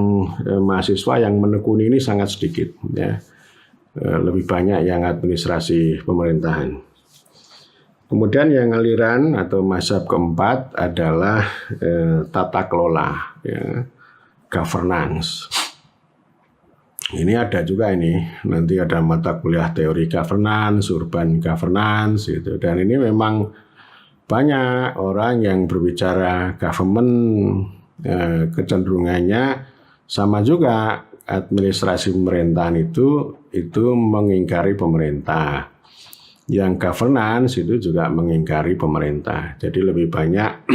mahasiswa yang menekuni ini sangat sedikit, ya. Lebih banyak yang administrasi pemerintahan. Kemudian yang aliran atau mazhab keempat adalah tata kelola, ya, governance. Ini ada juga ini, nanti ada mata kuliah teori governance, urban governance, gitu. Dan ini memang banyak orang yang berbicara government, kecenderungannya sama juga. Administrasi pemerintahan itu mengingkari pemerintah. Yang governance itu juga mengingkari pemerintah. Jadi lebih banyak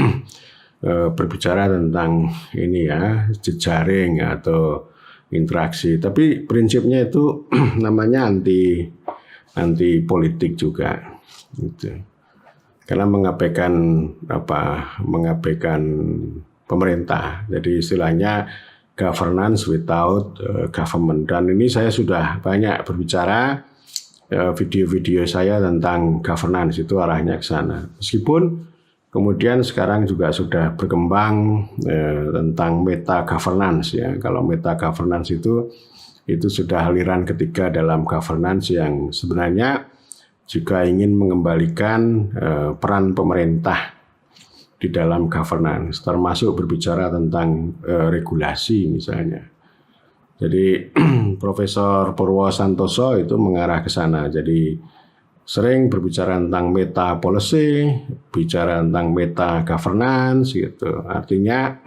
berbicara tentang ini ya, jejaring atau interaksi. Tapi prinsipnya itu namanya anti politik juga. Gitu. Karena mengabaikan pemerintah. Jadi istilahnya governance without government. Dan ini saya sudah banyak berbicara, video-video saya tentang governance itu arahnya ke sana. Meskipun kemudian sekarang juga sudah berkembang tentang meta governance, ya. Kalau meta governance itu sudah aliran ketiga dalam governance yang sebenarnya juga ingin mengembalikan peran pemerintah di dalam governance, termasuk berbicara tentang regulasi misalnya. Jadi Profesor Purwo Santoso itu mengarah ke sana. Jadi sering berbicara tentang meta policy, bicara tentang meta governance gitu. Artinya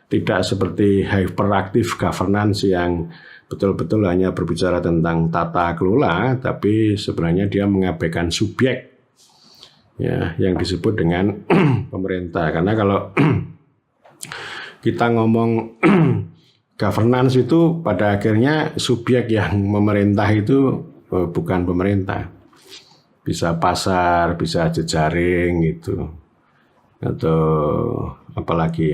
tidak seperti hyperactive governance yang betul-betul hanya berbicara tentang tata kelola, tapi sebenarnya dia mengabaikan subjek, ya, yang disebut dengan pemerintah. Karena kalau kita ngomong governance itu pada akhirnya subjek yang memerintah itu bukan pemerintah. Bisa pasar, bisa jejaring gitu. Atau apalagi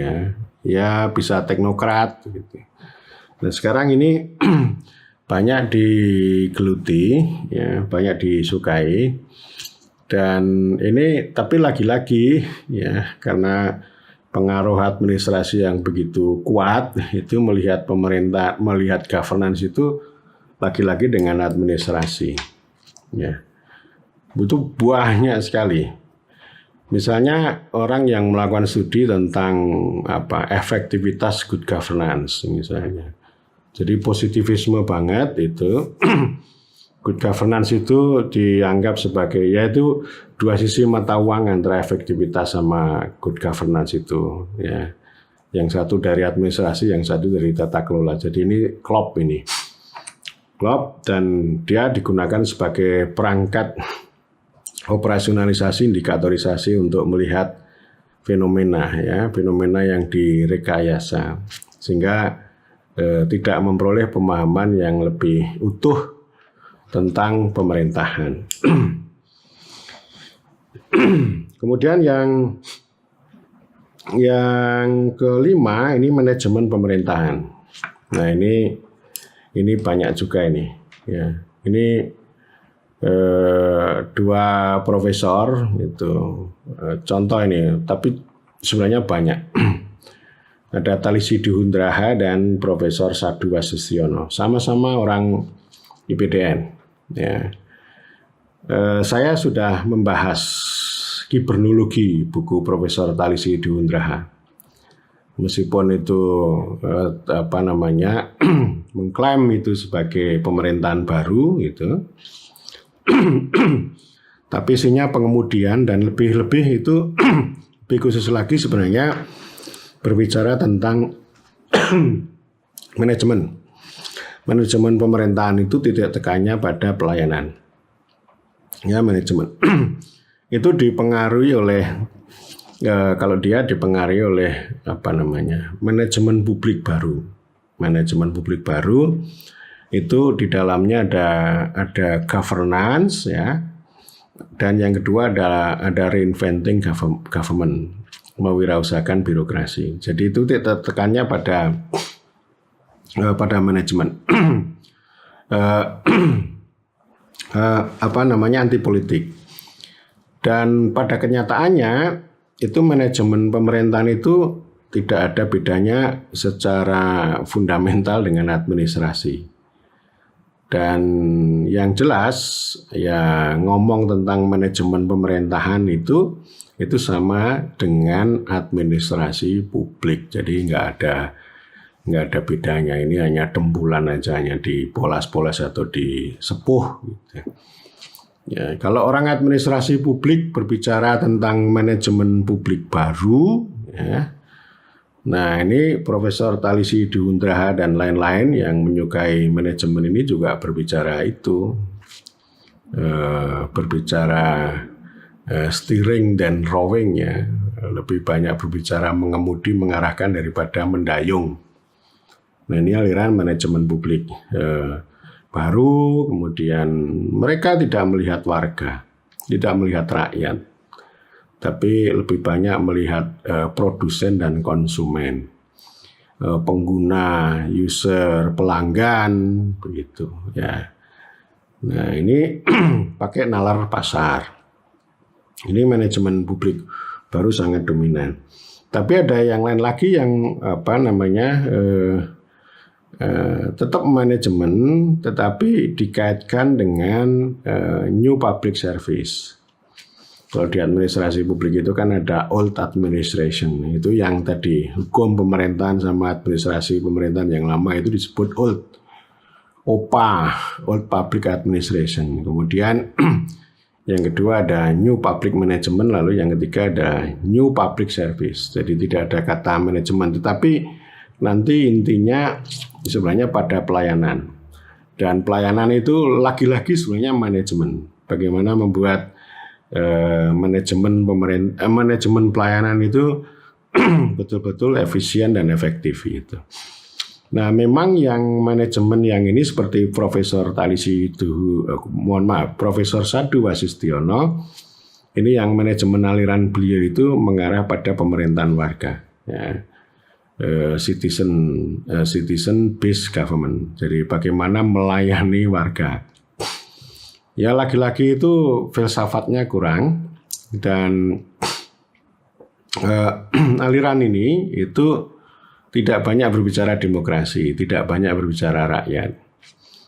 ya bisa teknokrat gitu. Nah, sekarang ini banyak digeluti, ya, banyak disukai. Dan ini tapi lagi-lagi ya, karena pengaruh administrasi yang begitu kuat itu melihat pemerintah, melihat governance itu lagi-lagi dengan administrasi, ya. Butuh buahnya sekali. Misalnya orang yang melakukan studi tentang efektivitas good governance misalnya. Jadi positivisme banget itu. Good governance itu dianggap sebagai, yaitu dua sisi mata uang antara efektivitas sama good governance itu, ya. Yang satu dari administrasi, yang satu dari tata kelola. Jadi ini klop dan dia digunakan sebagai perangkat operasionalisasi, indikatorisasi untuk melihat fenomena, ya, fenomena yang direkayasa, sehingga tidak memperoleh pemahaman yang lebih utuh tentang pemerintahan. Kemudian yang kelima ini manajemen pemerintahan. Nah ini banyak juga ini, ya. Ini dua profesor itu contoh ini, tapi sebenarnya banyak. Ada Talisi Dihundraha dan Profesor Sadu Wasustiono, sama-sama orang IPDN. Ya. Saya sudah membahas kibernologi buku Profesor Talisi Dihundraha. Meskipun itu mengklaim itu sebagai pemerintahan baru gitu. Tapi isinya pengemudian dan lebih-lebih itu lebih khusus lagi sebenarnya berbicara tentang manajemen. Manajemen pemerintahan itu titik tekannya pada pelayanan. Ya, manajemen. Itu dipengaruhi oleh kalau dia dipengaruhi oleh manajemen publik baru. Manajemen publik baru itu di dalamnya ada governance, ya. Dan yang kedua ada reinventing government, mewirausahakan birokrasi. Jadi itu tekannya pada manajemen. Anti politik. Dan pada kenyataannya itu manajemen pemerintahan itu tidak ada bedanya secara fundamental dengan administrasi. Dan yang jelas ya ngomong tentang manajemen pemerintahan itu sama dengan administrasi publik. Jadi nggak ada bedanya. Ini hanya tembulan aja, hanya dipolas-polas atau disepuh. Gitu. Ya, kalau orang administrasi publik berbicara tentang manajemen publik baru, ya. Nah, ini Profesor Talisi Diundraha dan lain-lain yang menyukai manajemen ini juga berbicara itu. Berbicara steering dan rowing, ya. Lebih banyak berbicara mengemudi, mengarahkan daripada mendayung. Nah, ini aliran manajemen publik baru, kemudian mereka tidak melihat warga, tidak melihat rakyat, tapi lebih banyak melihat produsen dan konsumen, pengguna, user, pelanggan, begitu ya. Nah, ini pakai nalar pasar. Ini manajemen publik baru sangat dominan. Tapi ada yang lain lagi yang tetap manajemen, tetapi dikaitkan dengan new public service. Kalau di administrasi publik itu kan ada old administration, itu yang tadi hukum pemerintahan sama administrasi pemerintahan yang lama itu disebut old, OPA, old public administration. Kemudian yang kedua ada new public management, lalu yang ketiga ada new public service. Jadi tidak ada kata manajemen, tetapi nanti intinya sebenarnya pada pelayanan. Dan pelayanan itu lagi-lagi sebenarnya manajemen. Bagaimana membuat manajemen pelayanan itu betul-betul efisien dan efektif gitu. Nah, memang yang manajemen yang ini seperti Profesor Profesor Sadu Wasistiono, ini yang manajemen aliran beliau itu mengarah pada pemerintahan warga, ya. Citizen based government. Jadi bagaimana melayani warga. Ya, lagi-lagi itu filsafatnya kurang, dan aliran ini itu tidak banyak berbicara demokrasi, tidak banyak berbicara rakyat.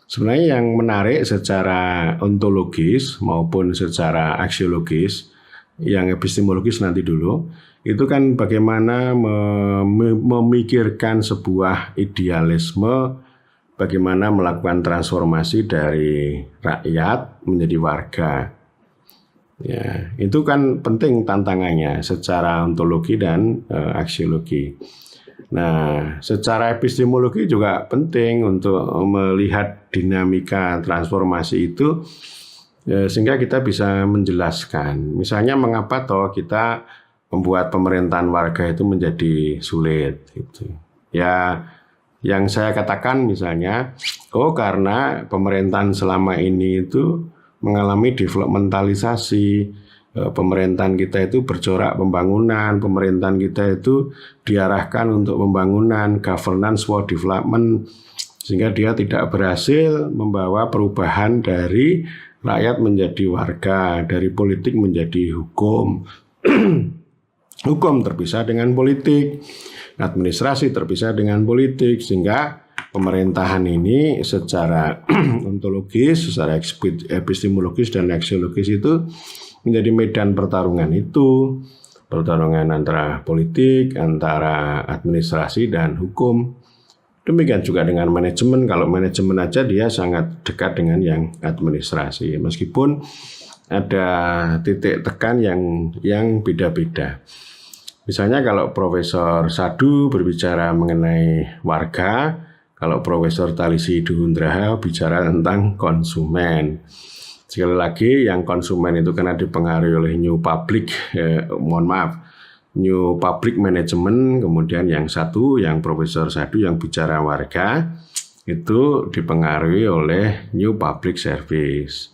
Sebenarnya yang menarik secara ontologis maupun secara aksiologis, yang epistemologis nanti dulu, itu kan bagaimana memikirkan sebuah idealisme, bagaimana melakukan transformasi dari rakyat menjadi warga. Ya, itu kan penting tantangannya secara ontologi dan aksiologi. Nah, secara epistemologi juga penting untuk melihat dinamika transformasi itu, sehingga kita bisa menjelaskan. Misalnya mengapa kita membuat pemerintahan warga itu menjadi sulit gitu. Ya, yang saya katakan misalnya, karena pemerintahan selama ini itu mengalami developmentalisasi, pemerintahan kita itu bercorak pembangunan, pemerintahan kita itu diarahkan untuk pembangunan, governance for development, sehingga dia tidak berhasil membawa perubahan dari rakyat menjadi warga, dari politik menjadi hukum. Hukum terpisah dengan politik, administrasi terpisah dengan politik, sehingga pemerintahan ini secara ontologis, secara epistemologis dan aksiologis itu menjadi medan pertarungan itu, pertarungan antara politik, antara administrasi dan hukum. Demikian juga dengan manajemen. Kalau manajemen aja dia sangat dekat dengan yang administrasi, meskipun ada titik tekan yang beda-beda. Misalnya kalau Profesor Sadu berbicara mengenai warga, kalau Profesor Talisi Duhundraha bicara tentang konsumen. Sekali lagi, yang konsumen itu karena dipengaruhi oleh New Public Management, kemudian yang satu, yang Profesor Sadu yang bicara warga, itu dipengaruhi oleh New Public Service.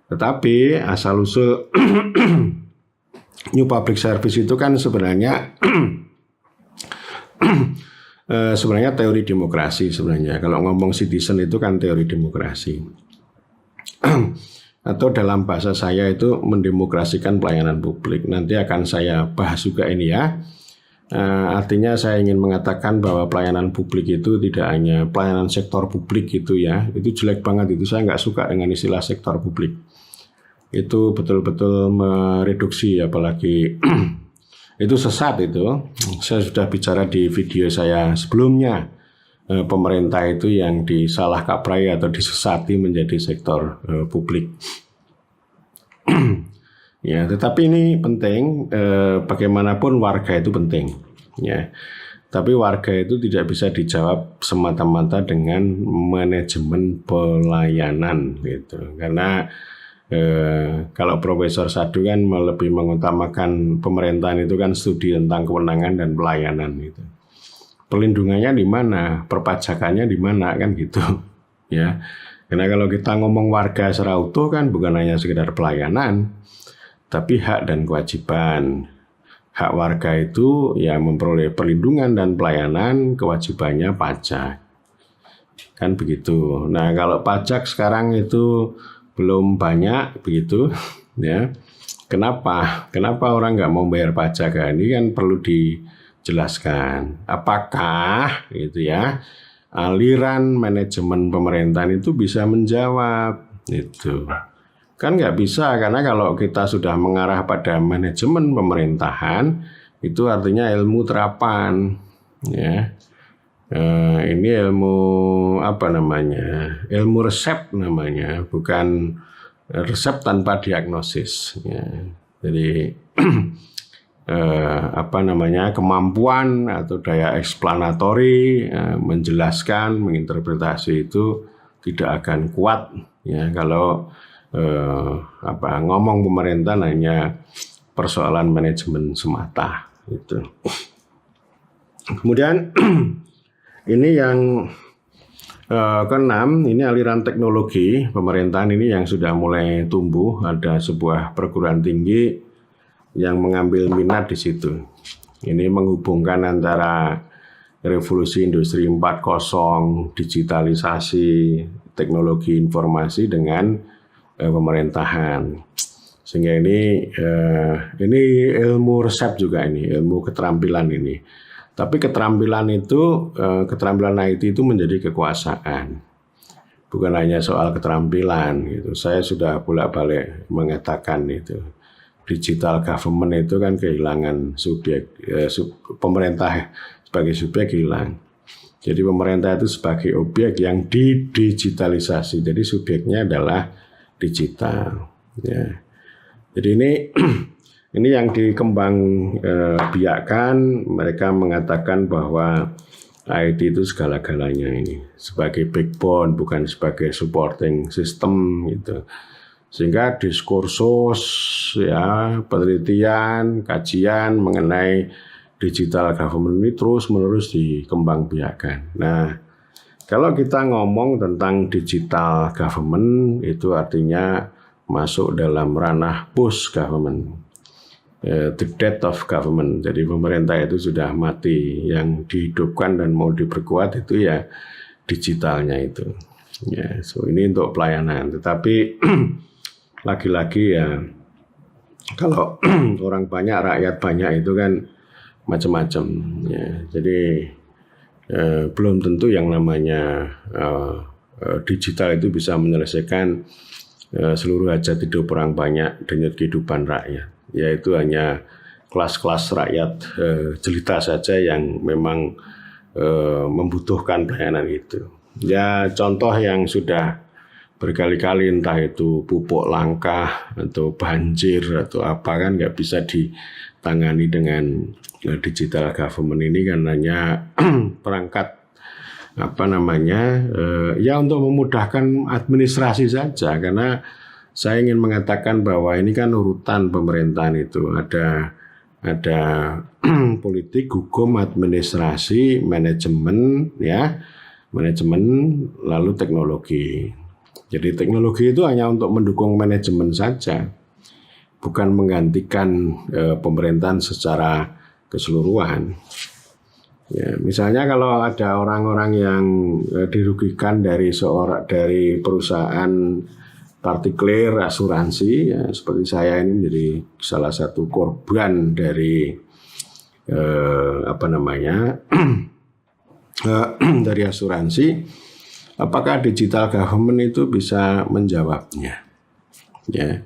Tetapi asal-usul New Public Service itu kan sebenarnya teori demokrasi sebenarnya. Kalau ngomong citizen itu kan teori demokrasi. Atau dalam bahasa saya itu mendemokrasikan pelayanan publik. Nanti akan saya bahas juga ini ya. Artinya saya ingin mengatakan bahwa pelayanan publik itu tidak hanya pelayanan sektor publik gitu ya. Itu jelek banget itu. Saya nggak suka dengan istilah sektor publik. Itu betul-betul mereduksi, apalagi itu sesat itu. Saya sudah bicara di video saya sebelumnya. Pemerintah itu yang disalah kaprai atau disesati menjadi sektor publik. Ya, tetapi ini penting, bagaimanapun warga itu penting. Ya, tapi warga itu tidak bisa dijawab semata-mata dengan manajemen pelayanan gitu. Karena kalau Profesor Sadu kan lebih mengutamakan pemerintahan itu kan studi tentang kewenangan dan pelayanan gitu. Pelindungannya di mana, perpajakannya di mana kan gitu, ya. Karena kalau kita ngomong warga secara utuh kan bukan hanya sekedar pelayanan, tapi hak dan kewajiban. Hak warga itu ya memperoleh perlindungan dan pelayanan, kewajibannya pajak, kan begitu. Nah kalau pajak sekarang itu belum banyak begitu, ya. Kenapa orang nggak mau bayar pajak? Ini kan perlu dijelaskan. Apakah gitu ya aliran manajemen pemerintahan itu bisa menjawab itu? Kan nggak bisa, karena kalau kita sudah mengarah pada manajemen pemerintahan itu artinya ilmu terapan, ya. Ini ilmu apa namanya? Ilmu resep namanya, bukan resep tanpa diagnosis. Ya. Jadi kemampuan atau daya eksplanatori menjelaskan, menginterpretasi itu tidak akan kuat ya kalau ngomong pemerintah hanya persoalan manajemen semata itu. Kemudian ini yang keenam, ini aliran teknologi pemerintahan ini yang sudah mulai tumbuh. Ada sebuah perguruan tinggi yang mengambil minat di situ. Ini menghubungkan antara revolusi industri 4.0, digitalisasi, teknologi informasi dengan pemerintahan. Sehingga ini ilmu resep juga, ini ilmu keterampilan ini. Tapi keterampilan IT itu menjadi kekuasaan. Bukan hanya soal keterampilan gitu. Saya sudah bolak-balik mengatakan itu. Digital government itu kan kehilangan subjek, pemerintah sebagai subjek hilang. Jadi pemerintah itu sebagai objek yang didigitalisasi. Jadi subjeknya adalah digital. Ya. Jadi ini yang dikembang biakan. Mereka mengatakan bahwa IT itu segala-galanya ini sebagai backbone, bukan sebagai supporting system gitu. Sehingga diskursus, ya, penelitian, kajian mengenai digital government ini terus-menerus dikembangbiakan. Nah, kalau kita ngomong tentang digital government, itu artinya masuk dalam ranah post government, the death of government. Jadi pemerintah itu sudah mati, yang dihidupkan dan mau diperkuat itu ya digitalnya itu. Ya, so ini untuk pelayanan. Tetapi lagi-lagi ya, kalau orang banyak, rakyat banyak itu kan macam-macam. Ya, jadi belum tentu yang namanya digital itu bisa menyelesaikan seluruh hajat hidup orang banyak, denyut kehidupan rakyat. Yaitu hanya kelas-kelas rakyat jelita saja yang memang membutuhkan pelayanan itu. Ya, contoh yang sudah berkali-kali, entah itu pupuk langka atau banjir atau apa, kan nggak bisa ditangani dengan digital government ini, kan hanya perangkat ya untuk memudahkan administrasi saja. Karena saya ingin mengatakan bahwa ini kan urutan pemerintahan itu ada politik, hukum, administrasi, manajemen, lalu teknologi. Jadi teknologi itu hanya untuk mendukung manajemen saja, bukan menggantikan pemerintahan secara keseluruhan. Ya, misalnya kalau ada orang-orang yang dirugikan dari perusahaan partikelir asuransi, ya, seperti saya ini menjadi salah satu korban dari dari asuransi. Apakah digital government itu bisa menjawabnya? Ya.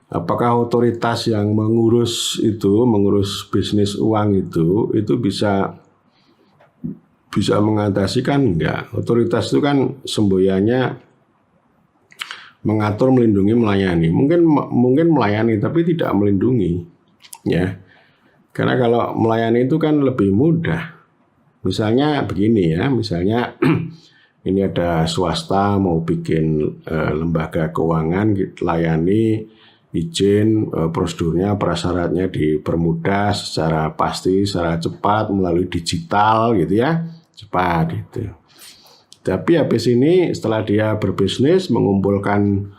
Apakah otoritas yang mengurus bisnis uang itu bisa mengatasi? Kan enggak. Otoritas itu kan semboyannya mengatur, melindungi, melayani. Mungkin melayani tapi tidak melindungi. Ya. Karena kalau melayani itu kan lebih mudah. Misalnya begini ya, misalnya ini ada swasta mau bikin lembaga keuangan, layani, izin, prosedurnya, prasyaratnya dipermudah secara pasti, secara cepat melalui digital gitu ya, cepat gitu. Tapi habis ini setelah dia berbisnis mengumpulkan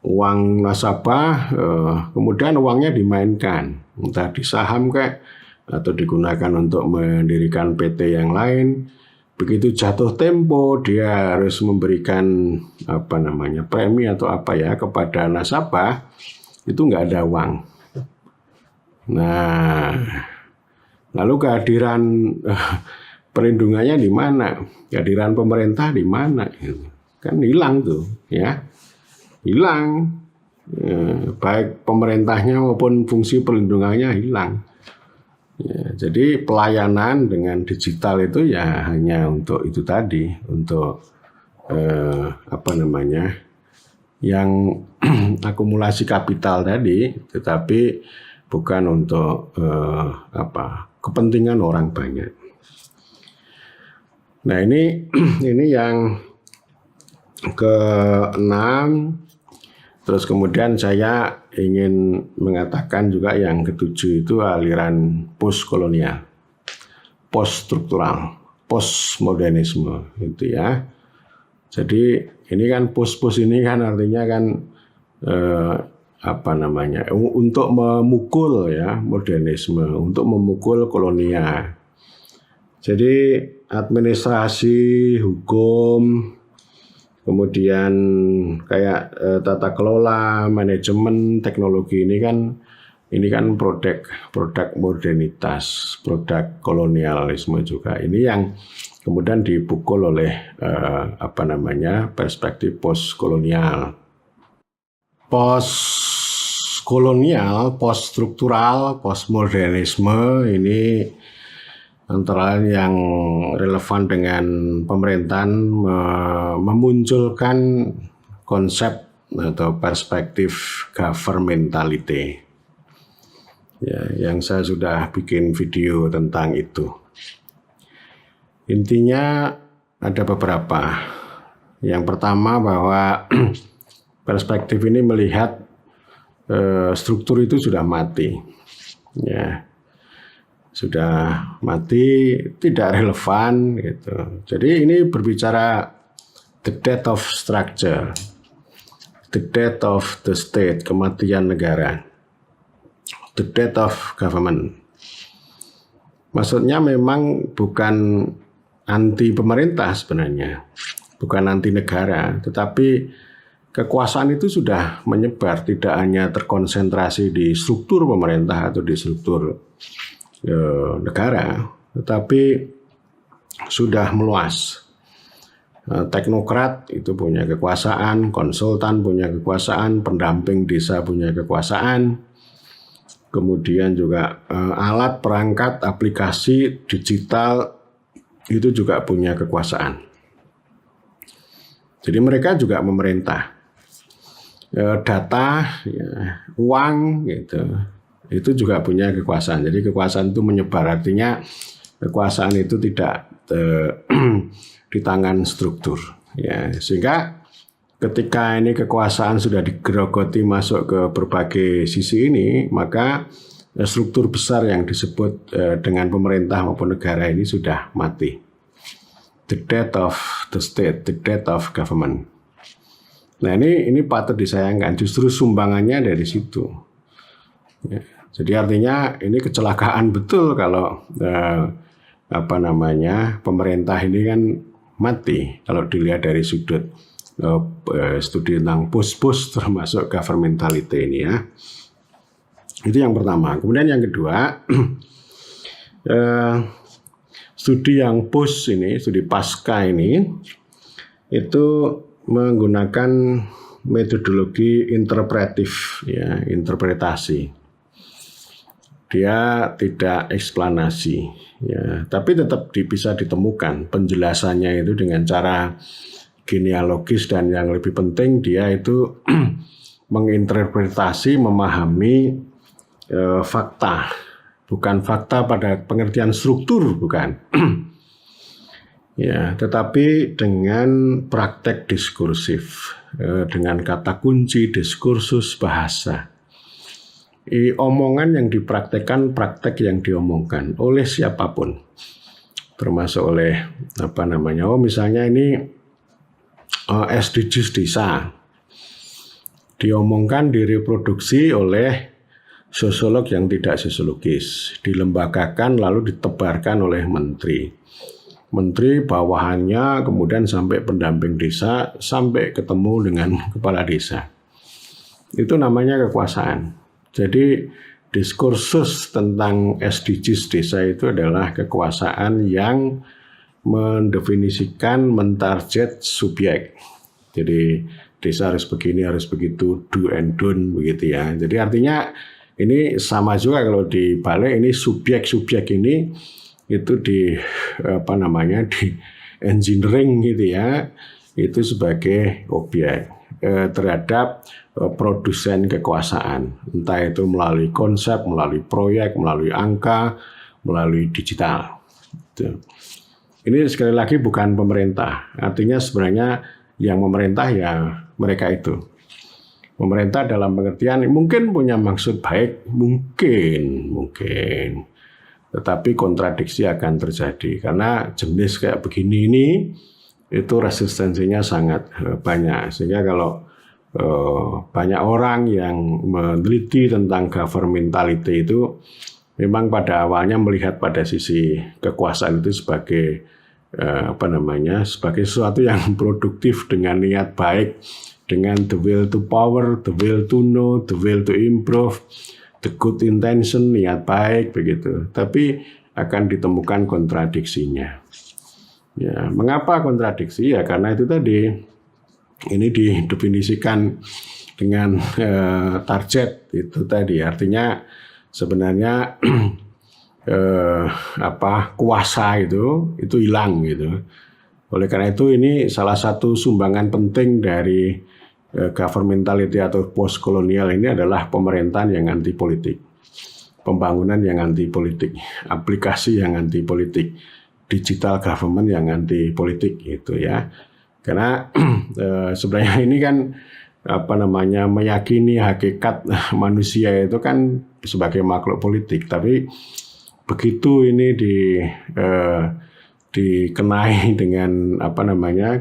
uang nasabah, kemudian uangnya dimainkan, entah di saham kayak atau digunakan untuk mendirikan PT yang lain. Begitu jatuh tempo dia harus memberikan premi atau kepada nasabah, itu nggak ada uang. Nah, lalu kehadiran perlindungannya di mana? Kehadiran pemerintah di mana? Kan hilang tuh, ya, hilang. Baik pemerintahnya maupun fungsi perlindungannya hilang. Ya, jadi pelayanan dengan digital itu ya hanya untuk itu tadi, untuk yang akumulasi kapital tadi, tetapi bukan untuk kepentingan orang banyak. Nah ini yang ke-6. Terus kemudian saya ingin mengatakan juga yang ke-7 itu aliran postkolonial, poststruktural, postmodernisme itu ya. Jadi ini kan post ini kan artinya kan untuk memukul ya modernisme, untuk memukul kolonial. Jadi administrasi, hukum, kemudian kayak tata kelola, manajemen, teknologi ini kan produk modernitas, produk kolonialisme juga. Ini yang kemudian dipukul oleh perspektif postkolonial. Postkolonial, poststruktural, postmodernisme ini antara lain yang relevan dengan pemerintahan memunculkan konsep atau perspektif governmentality. Ya, yang saya sudah bikin video tentang itu. Intinya ada beberapa. Yang pertama bahwa perspektif ini melihat struktur itu sudah mati. Ya. Sudah mati, tidak relevan gitu. Jadi ini berbicara the death of structure, the death of the state, kematian negara, the death of government. Maksudnya memang bukan anti pemerintah sebenarnya, bukan anti negara, tetapi kekuasaan itu sudah menyebar, tidak hanya terkonsentrasi di struktur pemerintah atau di struktur negara, tetapi sudah meluas. Teknokrat itu punya kekuasaan, konsultan punya kekuasaan, pendamping desa punya kekuasaan, kemudian juga alat perangkat aplikasi digital itu juga punya kekuasaan. Jadi mereka juga memerintah. data, ya, uang, gitu. Itu juga punya kekuasaan. Jadi kekuasaan itu menyebar, artinya kekuasaan itu tidak di tangan struktur. Ya, sehingga ketika ini kekuasaan sudah digerogoti masuk ke berbagai sisi ini, maka struktur besar yang disebut dengan pemerintah maupun negara ini sudah mati. The death of the state, the death of government. Nah ini patut disayangkan, justru sumbangannya dari situ. Ya, jadi artinya ini kecelakaan betul kalau pemerintah ini kan mati kalau dilihat dari sudut studi tentang post termasuk governmentality ini ya. Itu yang pertama. Kemudian yang kedua, studi yang post ini, studi pasca ini itu menggunakan metodologi interpretif, ya, interpretasi. Dia tidak eksplanasi, ya, tapi tetap bisa ditemukan penjelasannya itu dengan cara genealogis, dan yang lebih penting dia itu menginterpretasi, memahami fakta, bukan fakta pada pengertian struktur, bukan. Ya, tetapi dengan praktek diskursif, dengan kata kunci diskursus bahasa. Omongan yang dipraktekkan, praktek yang diomongkan oleh siapapun, termasuk oleh misalnya ini SDGs desa, diomongkan, direproduksi oleh sosiolog yang tidak sosiologis, dilembagakan lalu ditebarkan oleh menteri bawahannya, kemudian sampai pendamping desa, sampai ketemu dengan kepala desa. Itu namanya kekuasaan. Jadi diskursus tentang SDGs desa itu adalah kekuasaan yang mendefinisikan, mentarget subjek. Jadi desa harus begini, harus begitu, do and don't, begitu ya. Jadi artinya ini sama juga kalau dibalik, ini subjek-subjek ini itu di engineering gitu ya, itu sebagai objek terhadap produsen kekuasaan, entah itu melalui konsep, melalui proyek, melalui angka, melalui digital. Ini sekali lagi bukan pemerintah, artinya sebenarnya yang memerintah ya mereka itu. Pemerintah dalam pengertian mungkin punya maksud baik, mungkin, tetapi kontradiksi akan terjadi karena jenis kayak begini ini itu resistensinya sangat banyak, sehingga kalau banyak orang yang meneliti tentang governmentality itu memang pada awalnya melihat pada sisi kekuasaan itu sebagai sebagai sesuatu yang produktif dengan niat baik, dengan the will to power, the will to know, the will to improve, the good intention, niat baik begitu. Tapi akan ditemukan kontradiksinya. Ya, mengapa kontradiksi? Ya karena itu tadi, ini didefinisikan dengan target itu tadi, artinya sebenarnya kuasa itu hilang gitu. Oleh karena itu ini salah satu sumbangan penting dari governmentality atau post kolonial ini adalah pemerintahan yang anti politik, pembangunan yang anti politik, aplikasi yang anti politik, digital government yang anti politik gitu ya. Karena sebenarnya ini kan meyakini hakikat manusia itu kan sebagai makhluk politik, tapi begitu ini dikenai dengan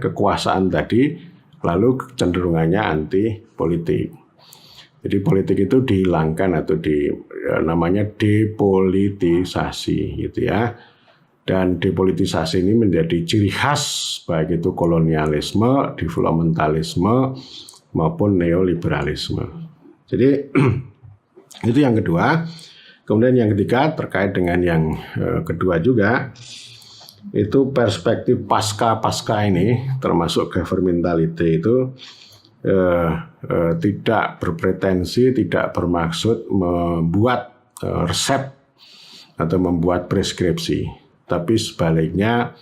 kekuasaan tadi, lalu kecenderungannya anti politik. Jadi politik itu dihilangkan atau namanya depolitisasi gitu ya. Dan depolitisasi ini menjadi ciri khas baik itu kolonialisme, developmentalisme maupun neoliberalisme. Jadi itu yang kedua. Kemudian yang ketiga terkait dengan yang kedua juga, itu perspektif pasca ini termasuk governmentality itu tidak berpretensi, tidak bermaksud membuat resep atau membuat preskripsi. Tapi sebaliknya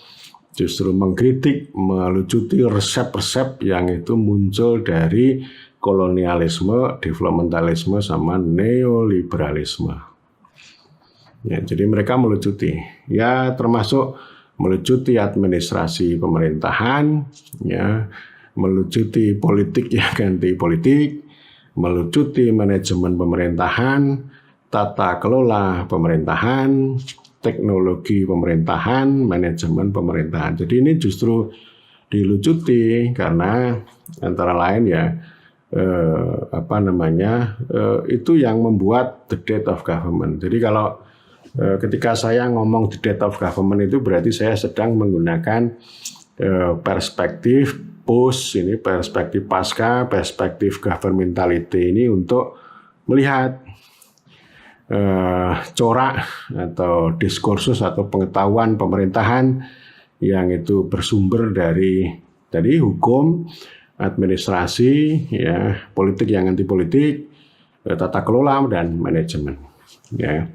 justru mengkritik, melucuti resep-resep yang itu muncul dari kolonialisme, developmentalisme, sama neoliberalisme. Ya, jadi mereka melucuti, ya termasuk melucuti administrasi pemerintahan, ya, melucuti politik ya ganti politik, melucuti manajemen pemerintahan, tata kelola pemerintahan, teknologi pemerintahan, manajemen pemerintahan. Jadi ini justru dilucuti karena antara lain ya itu yang membuat the death of government. Jadi kalau ketika saya ngomong the death of government itu berarti saya sedang menggunakan perspektif post ini, perspektif pasca, perspektif governmentality ini untuk melihat corak atau diskursus atau pengetahuan pemerintahan yang itu bersumber dari tadi hukum, administrasi, ya, politik yang anti politik, tata kelola dan manajemen. Ya.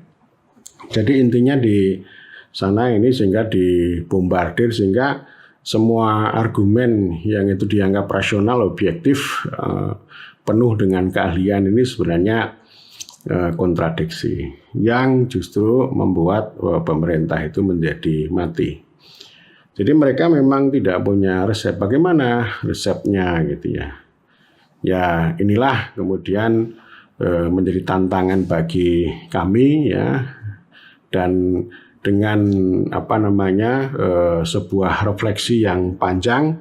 Jadi intinya di sana ini sehingga dibombardir sehingga semua argumen yang itu dianggap rasional, objektif, penuh dengan keahlian ini sebenarnya kontradiksi yang justru membuat pemerintah itu menjadi mati. Jadi mereka memang tidak punya resep. Bagaimana resepnya gitu ya? Ya inilah kemudian menjadi tantangan bagi kami ya. Dan dengan sebuah refleksi yang panjang,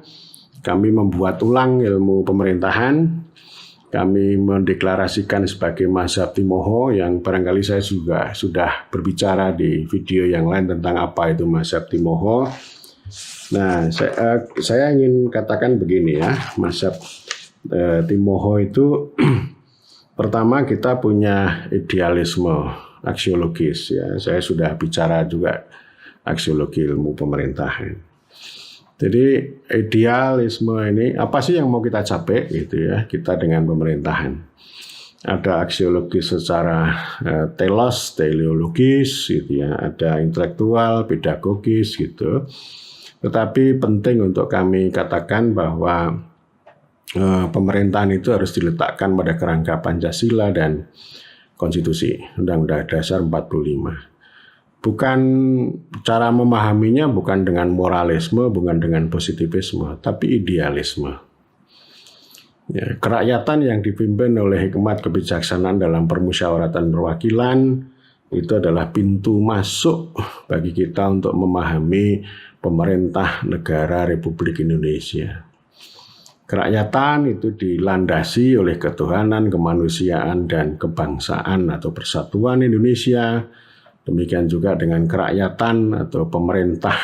kami membuat ulang ilmu pemerintahan. Kami mendeklarasikan sebagai mazhab Timoho yang barangkali saya juga sudah berbicara di video yang lain tentang apa itu mazhab Timoho. Nah, saya ingin katakan begini ya, mazhab Timoho itu pertama kita punya idealisme aksiologis ya. Saya sudah bicara juga aksiologi ilmu pemerintahan. Jadi idealisme ini apa sih yang mau kita capai gitu ya kita dengan pemerintahan. Ada aksiologi secara telos, teleologis gitu ya, ada intelektual, pedagogis gitu. Tetapi penting untuk kami katakan bahwa pemerintahan itu harus diletakkan pada kerangka Pancasila dan Konstitusi, Undang-Undang Dasar 45. Bukan cara memahaminya bukan dengan moralisme, bukan dengan positivisme, tapi idealisme. Ya, kerakyatan yang dipimpin oleh hikmat kebijaksanaan dalam permusyawaratan perwakilan itu adalah pintu masuk bagi kita untuk memahami pemerintah negara Republik Indonesia. Kerakyatan itu dilandasi oleh ketuhanan, kemanusiaan, dan kebangsaan atau persatuan Indonesia. Demikian juga dengan kerakyatan atau pemerintah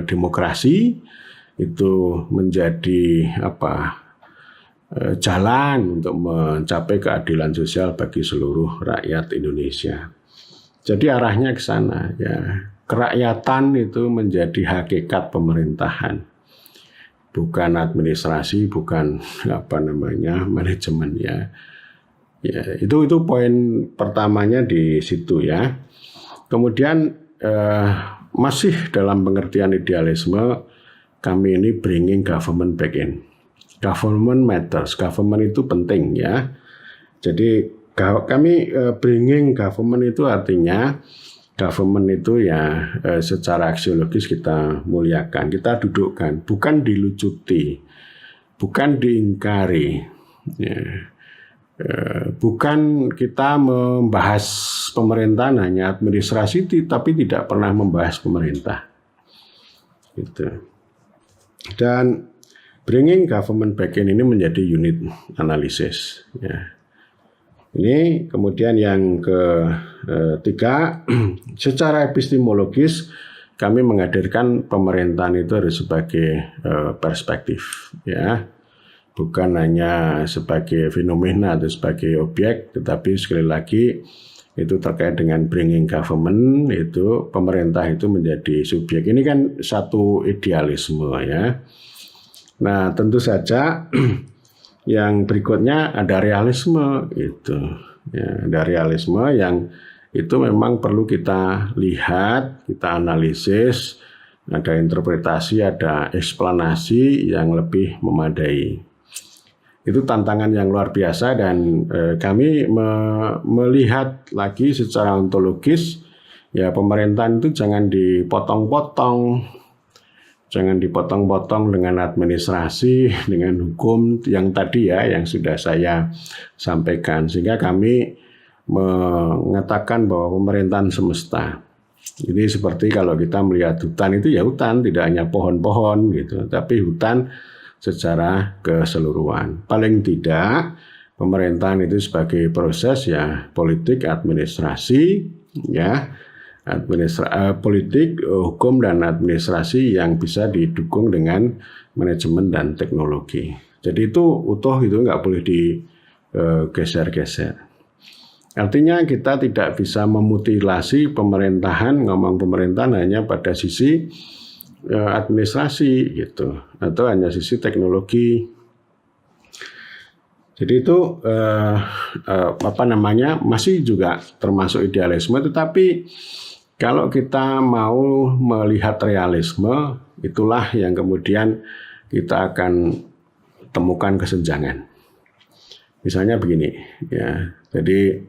demokrasi itu menjadi jalan untuk mencapai keadilan sosial bagi seluruh rakyat Indonesia. Jadi arahnya ke sana ya. Kerakyatan itu menjadi hakikat pemerintahan. Bukan administrasi, bukan manajemen ya. Ya, itu poin pertamanya di situ ya. Kemudian masih dalam pengertian idealisme, kami ini bringing government back in. Government matters, government itu penting ya. Jadi kami bringing government itu artinya government itu ya secara aksiologis kita muliakan, kita dudukkan, bukan dilucuti, bukan diingkari, ya. Bukan kita membahas pemerintahan hanya administrasi, tapi tidak pernah membahas pemerintah. Gitu. Dan bringing government back in ini menjadi unit analisis. Ya. Ini kemudian yang ketiga, secara epistemologis kami menghadirkan pemerintahan itu harus sebagai perspektif, ya, bukan hanya sebagai fenomena atau sebagai objek, tetapi sekali lagi itu terkait dengan bringing government, itu pemerintah itu menjadi subjek. Ini kan satu idealisme, ya. Nah, tentu saja yang berikutnya ada realisme itu. Ya, ada realisme yang itu memang perlu kita lihat, kita analisis, ada interpretasi, ada eksplanasi yang lebih memadai. Itu tantangan yang luar biasa dan kami melihat lagi secara ontologis ya pemerintahan itu jangan dipotong-potong dengan administrasi, dengan hukum yang tadi ya yang sudah saya sampaikan, sehingga kami mengatakan bahwa pemerintahan semesta. Ini seperti kalau kita melihat hutan itu ya hutan, tidak hanya pohon-pohon gitu, tapi hutan secara keseluruhan. Paling tidak pemerintahan itu sebagai proses ya politik, administrasi, ya politik, hukum dan administrasi yang bisa didukung dengan manajemen dan teknologi. Jadi itu utuh, itu nggak boleh digeser-geser. Artinya kita tidak bisa memutilasi pemerintahan, ngomong pemerintahan hanya pada sisi administrasi gitu, atau hanya sisi teknologi. Jadi itu masih juga termasuk idealisme, tetapi kalau kita mau melihat realisme, itulah yang kemudian kita akan temukan kesenjangan. Misalnya begini, ya, jadi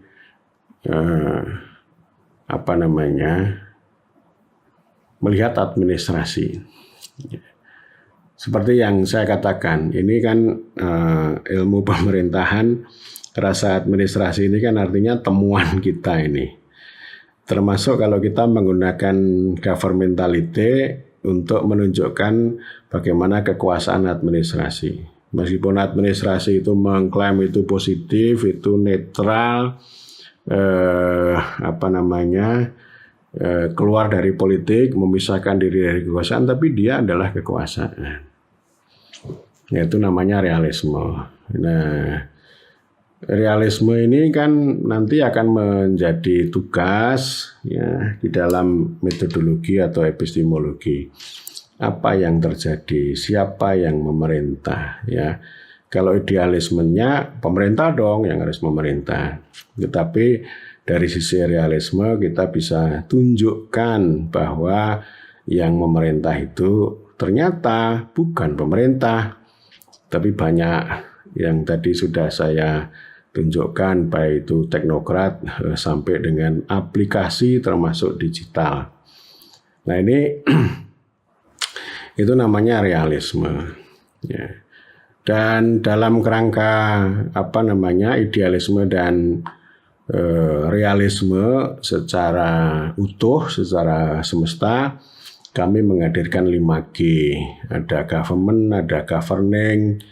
melihat administrasi. Seperti yang saya katakan, ini kan ilmu pemerintahan, rasa administrasi ini kan artinya temuan kita ini. Termasuk kalau kita menggunakan governmentality untuk menunjukkan bagaimana kekuasaan administrasi. Meskipun administrasi itu mengklaim itu positif, itu netral, keluar dari politik, memisahkan diri dari kekuasaan, tapi dia adalah kekuasaan. Yaitu namanya realisme. Nah, realisme ini kan nanti akan menjadi tugas ya di dalam metodologi atau epistemologi. Apa yang terjadi, siapa yang memerintah ya. Kalau idealismenya pemerintah dong yang harus memerintah. Tetapi dari sisi realisme kita bisa tunjukkan bahwa yang memerintah itu ternyata bukan pemerintah, tapi banyak yang tadi sudah saya tunjukkan, baik itu teknokrat sampai dengan aplikasi termasuk digital. Nah ini itu namanya realisme. Ya. Dan dalam kerangka idealisme dan realisme secara utuh, secara semesta, kami menghadirkan 5G. Ada government, ada governing,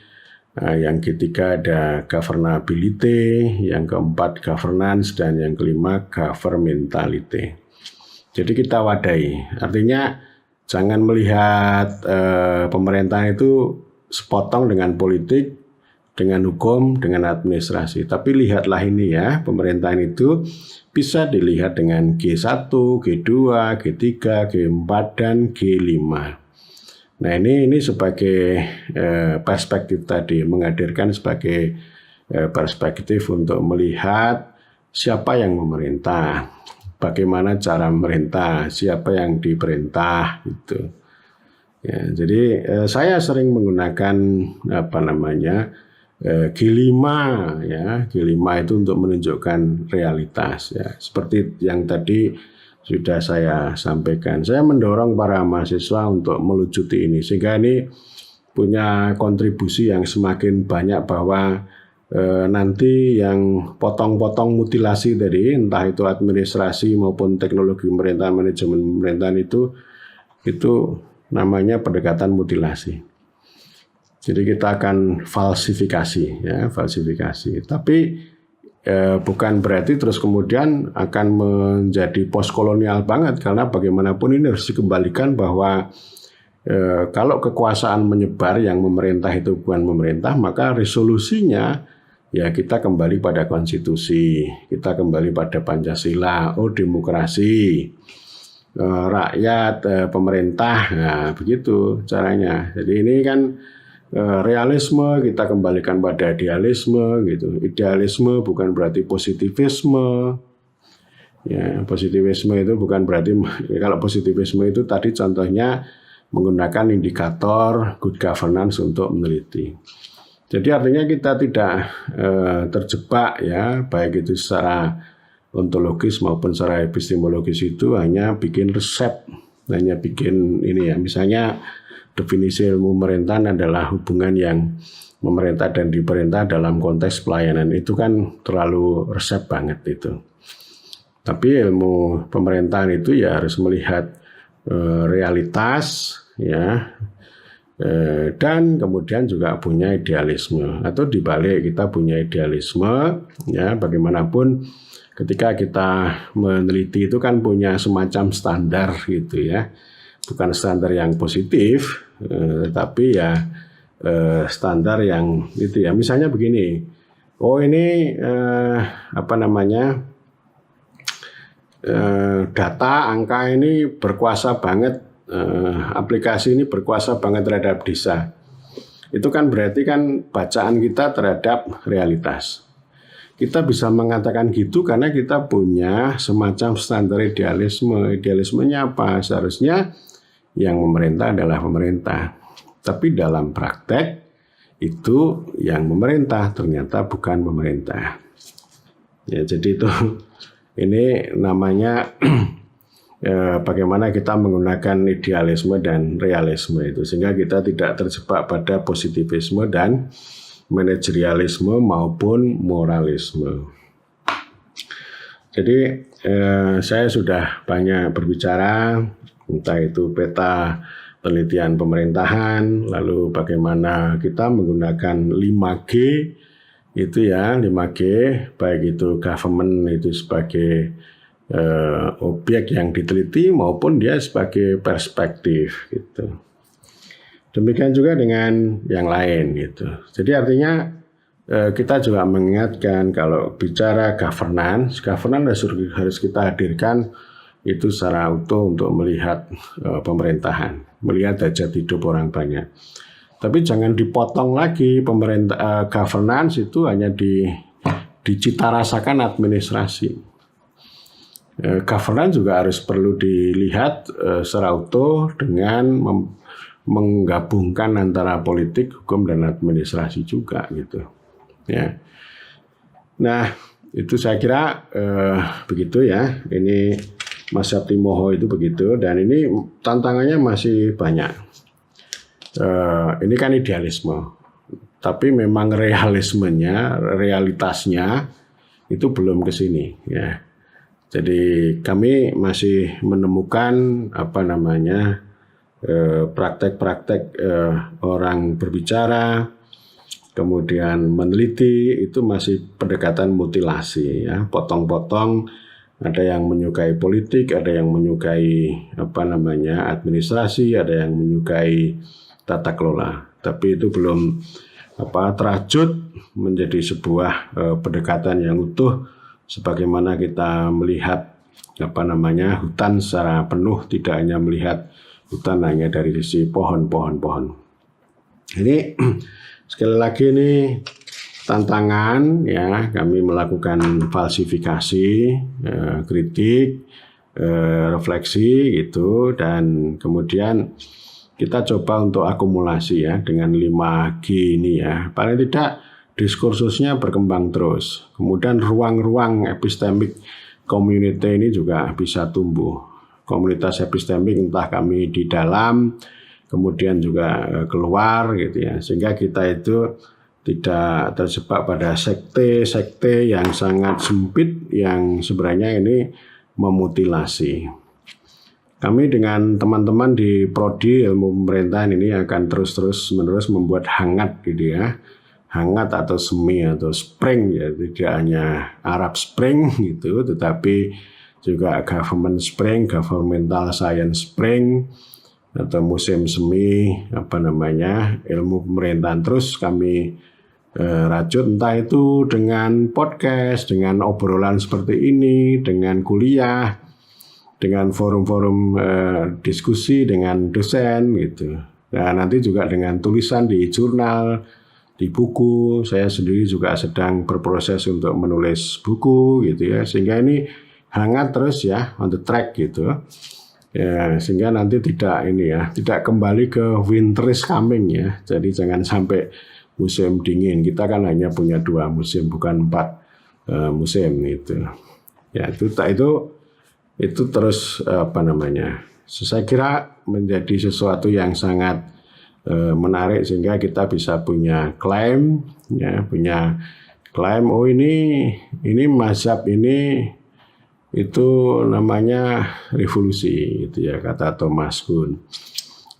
yang ketiga ada governability, yang keempat governance, dan yang kelima governmentality. Jadi kita wadai, artinya jangan melihat pemerintahan itu sepotong dengan politik, dengan hukum, dengan administrasi. Tapi lihatlah ini ya, pemerintahan itu bisa dilihat dengan G1, G2, G3, G4, dan G5. Nah ini sebagai perspektif tadi, menghadirkan sebagai perspektif untuk melihat siapa yang memerintah, bagaimana cara memerintah, siapa yang diperintah gitu. Ya, jadi saya sering menggunakan G5 ya, G5 itu untuk menunjukkan realitas ya. Seperti yang tadi sudah saya sampaikan. Saya mendorong para mahasiswa untuk melucuti ini sehingga ini punya kontribusi yang semakin banyak bahwa nanti yang potong-potong mutilasi tadi, entah itu administrasi maupun teknologi pemerintahan, manajemen pemerintahan itu namanya pendekatan mutilasi. Jadi kita akan falsifikasi, ya, falsifikasi. Tapi bukan berarti terus kemudian akan menjadi postkolonial banget, karena bagaimanapun ini harus dikembalikan bahwa kalau kekuasaan menyebar yang memerintah itu bukan pemerintah, maka resolusinya ya kita kembali pada konstitusi, kita kembali pada Pancasila, demokrasi. Rakyat, pemerintah, nah begitu caranya. Jadi ini kan realisme kita kembalikan pada idealisme gitu. Idealisme bukan berarti positivisme. Ya, positivisme itu bukan berarti kalau positivisme itu tadi contohnya menggunakan indikator good governance untuk meneliti. Jadi artinya kita tidak terjebak ya, baik itu secara ontologis maupun secara epistemologis itu hanya bikin resep, hanya bikin ini ya. Misalnya definisi ilmu pemerintahan adalah hubungan yang memerintah dan diperintah dalam konteks pelayanan. Itu kan terlalu resep banget itu. Tapi ilmu pemerintahan itu ya harus melihat realitas ya, dan kemudian juga punya idealisme, atau dibalik kita punya idealisme ya. Bagaimanapun ketika kita meneliti itu kan punya semacam standar gitu ya, bukan standar yang positif tapi ya standar yang itu ya. Misalnya begini, ini data angka ini berkuasa banget, aplikasi ini berkuasa banget terhadap desa. Itu kan berarti kan bacaan kita terhadap realitas. Kita bisa mengatakan gitu karena kita punya semacam standar idealisme. Idealismenya apa? Seharusnya yang memerintah adalah pemerintah. Tapi dalam praktek itu yang memerintah ternyata bukan pemerintah. Ya, jadi itu ini namanya bagaimana kita menggunakan idealisme dan realisme itu, sehingga kita tidak terjebak pada positivisme dan manajerialisme maupun moralisme. Jadi saya sudah banyak berbicara, entah itu peta penelitian pemerintahan, lalu bagaimana kita menggunakan 5G itu ya, 5G baik itu government itu sebagai objek yang diteliti maupun dia sebagai perspektif gitu. Demikian juga dengan yang lain gitu. Jadi artinya kita juga mengingatkan kalau bicara governance harus kita hadirkan itu secara utuh untuk melihat pemerintahan, melihat hajat hidup orang banyak. Tapi jangan dipotong lagi governance itu hanya dicitarasakan administrasi. Governance juga harus perlu dilihat secara utuh dengan menggabungkan antara politik, hukum, dan administrasi juga gitu. Ya. Nah, itu saya kira begitu ya. Ini Mas Saptimoho itu begitu, dan ini tantangannya masih banyak. Ini kan idealisme, tapi memang realitasnya itu belum ke sini ya. Jadi kami masih menemukan praktek-praktek orang berbicara, kemudian meneliti itu masih pendekatan mutilasi ya, potong-potong. Ada yang menyukai politik, ada yang menyukai administrasi, ada yang menyukai tata kelola. Tapi itu belum terajut menjadi sebuah pendekatan yang utuh. Sebagaimana kita melihat hutan secara penuh, tidak hanya melihat hutan hanya dari sisi pohon-pohon. Ini sekali lagi ini tantangan ya, kami melakukan falsifikasi, kritik, refleksi gitu, dan kemudian kita coba untuk akumulasi ya dengan 5G ini ya. Paling tidak diskursusnya berkembang terus. Kemudian ruang-ruang epistemik community ini juga bisa tumbuh. Komunitas epistemik entah kami di dalam, kemudian juga keluar gitu ya. Sehingga kita itu tidak terjebak pada sekte-sekte yang sangat sempit yang sebenarnya ini memutilasi. Kami dengan teman-teman di Prodi Ilmu Pemerintahan ini akan terus-menerus membuat hangat gitu ya. Hangat atau semi atau spring ya, tidak hanya Arab Spring gitu, tetapi juga government spring, governmental science spring, atau musim semi ilmu pemerintahan. Terus kami rajut entah itu dengan podcast, dengan obrolan seperti ini, dengan kuliah, dengan forum-forum diskusi dengan dosen gitu. Dan nanti juga dengan tulisan di jurnal, di buku. Saya sendiri juga sedang berproses untuk menulis buku gitu ya, sehingga ini hangat terus ya, on the track gitu ya, sehingga nanti tidak kembali ke winter is coming ya. Jadi jangan sampai musim dingin. Kita kan hanya punya 2 musim, bukan 4 musim itu. Ya itu terus saya kira menjadi sesuatu yang sangat menarik sehingga kita bisa punya klaim, ya, oh ini mazhab ini itu namanya revolusi, gitu ya, kata Thomas Kuhn.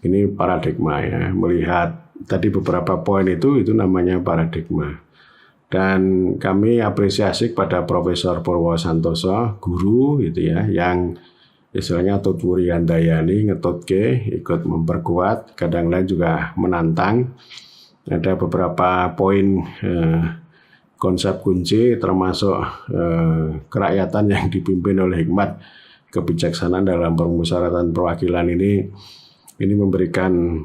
Ini paradigma, ya, melihat tadi beberapa poin itu namanya paradigma. Dan kami apresiasi kepada Profesor Purwo Santoso, guru, gitu ya, yang istilahnya Tutwuri Handayani ngetutke, ikut memperkuat, kadang-kadang juga menantang. Ada beberapa poin konsep kunci termasuk kerakyatan yang dipimpin oleh hikmat kebijaksanaan dalam permusyawaratan perwakilan ini memberikan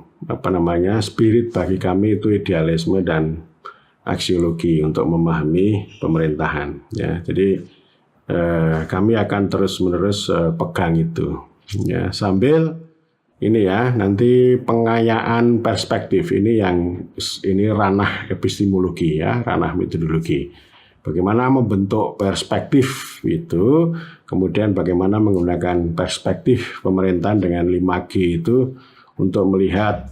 spirit bagi kami itu idealisme dan aksiologi untuk memahami pemerintahan, ya. Jadi kami akan terus-menerus pegang itu, ya, sambil ini, ya, nanti pengayaan perspektif ini ranah epistemologi, ya, ranah metodologi. Bagaimana membentuk perspektif itu, kemudian bagaimana menggunakan perspektif pemerintahan dengan 5G itu untuk melihat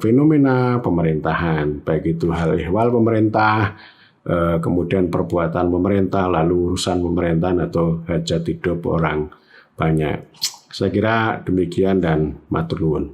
fenomena pemerintahan, baik itu hal ehwal pemerintah, kemudian perbuatan pemerintah, lalu urusan pemerintahan atau hajat hidup orang banyak. Saya kira demikian dan matur nuwun.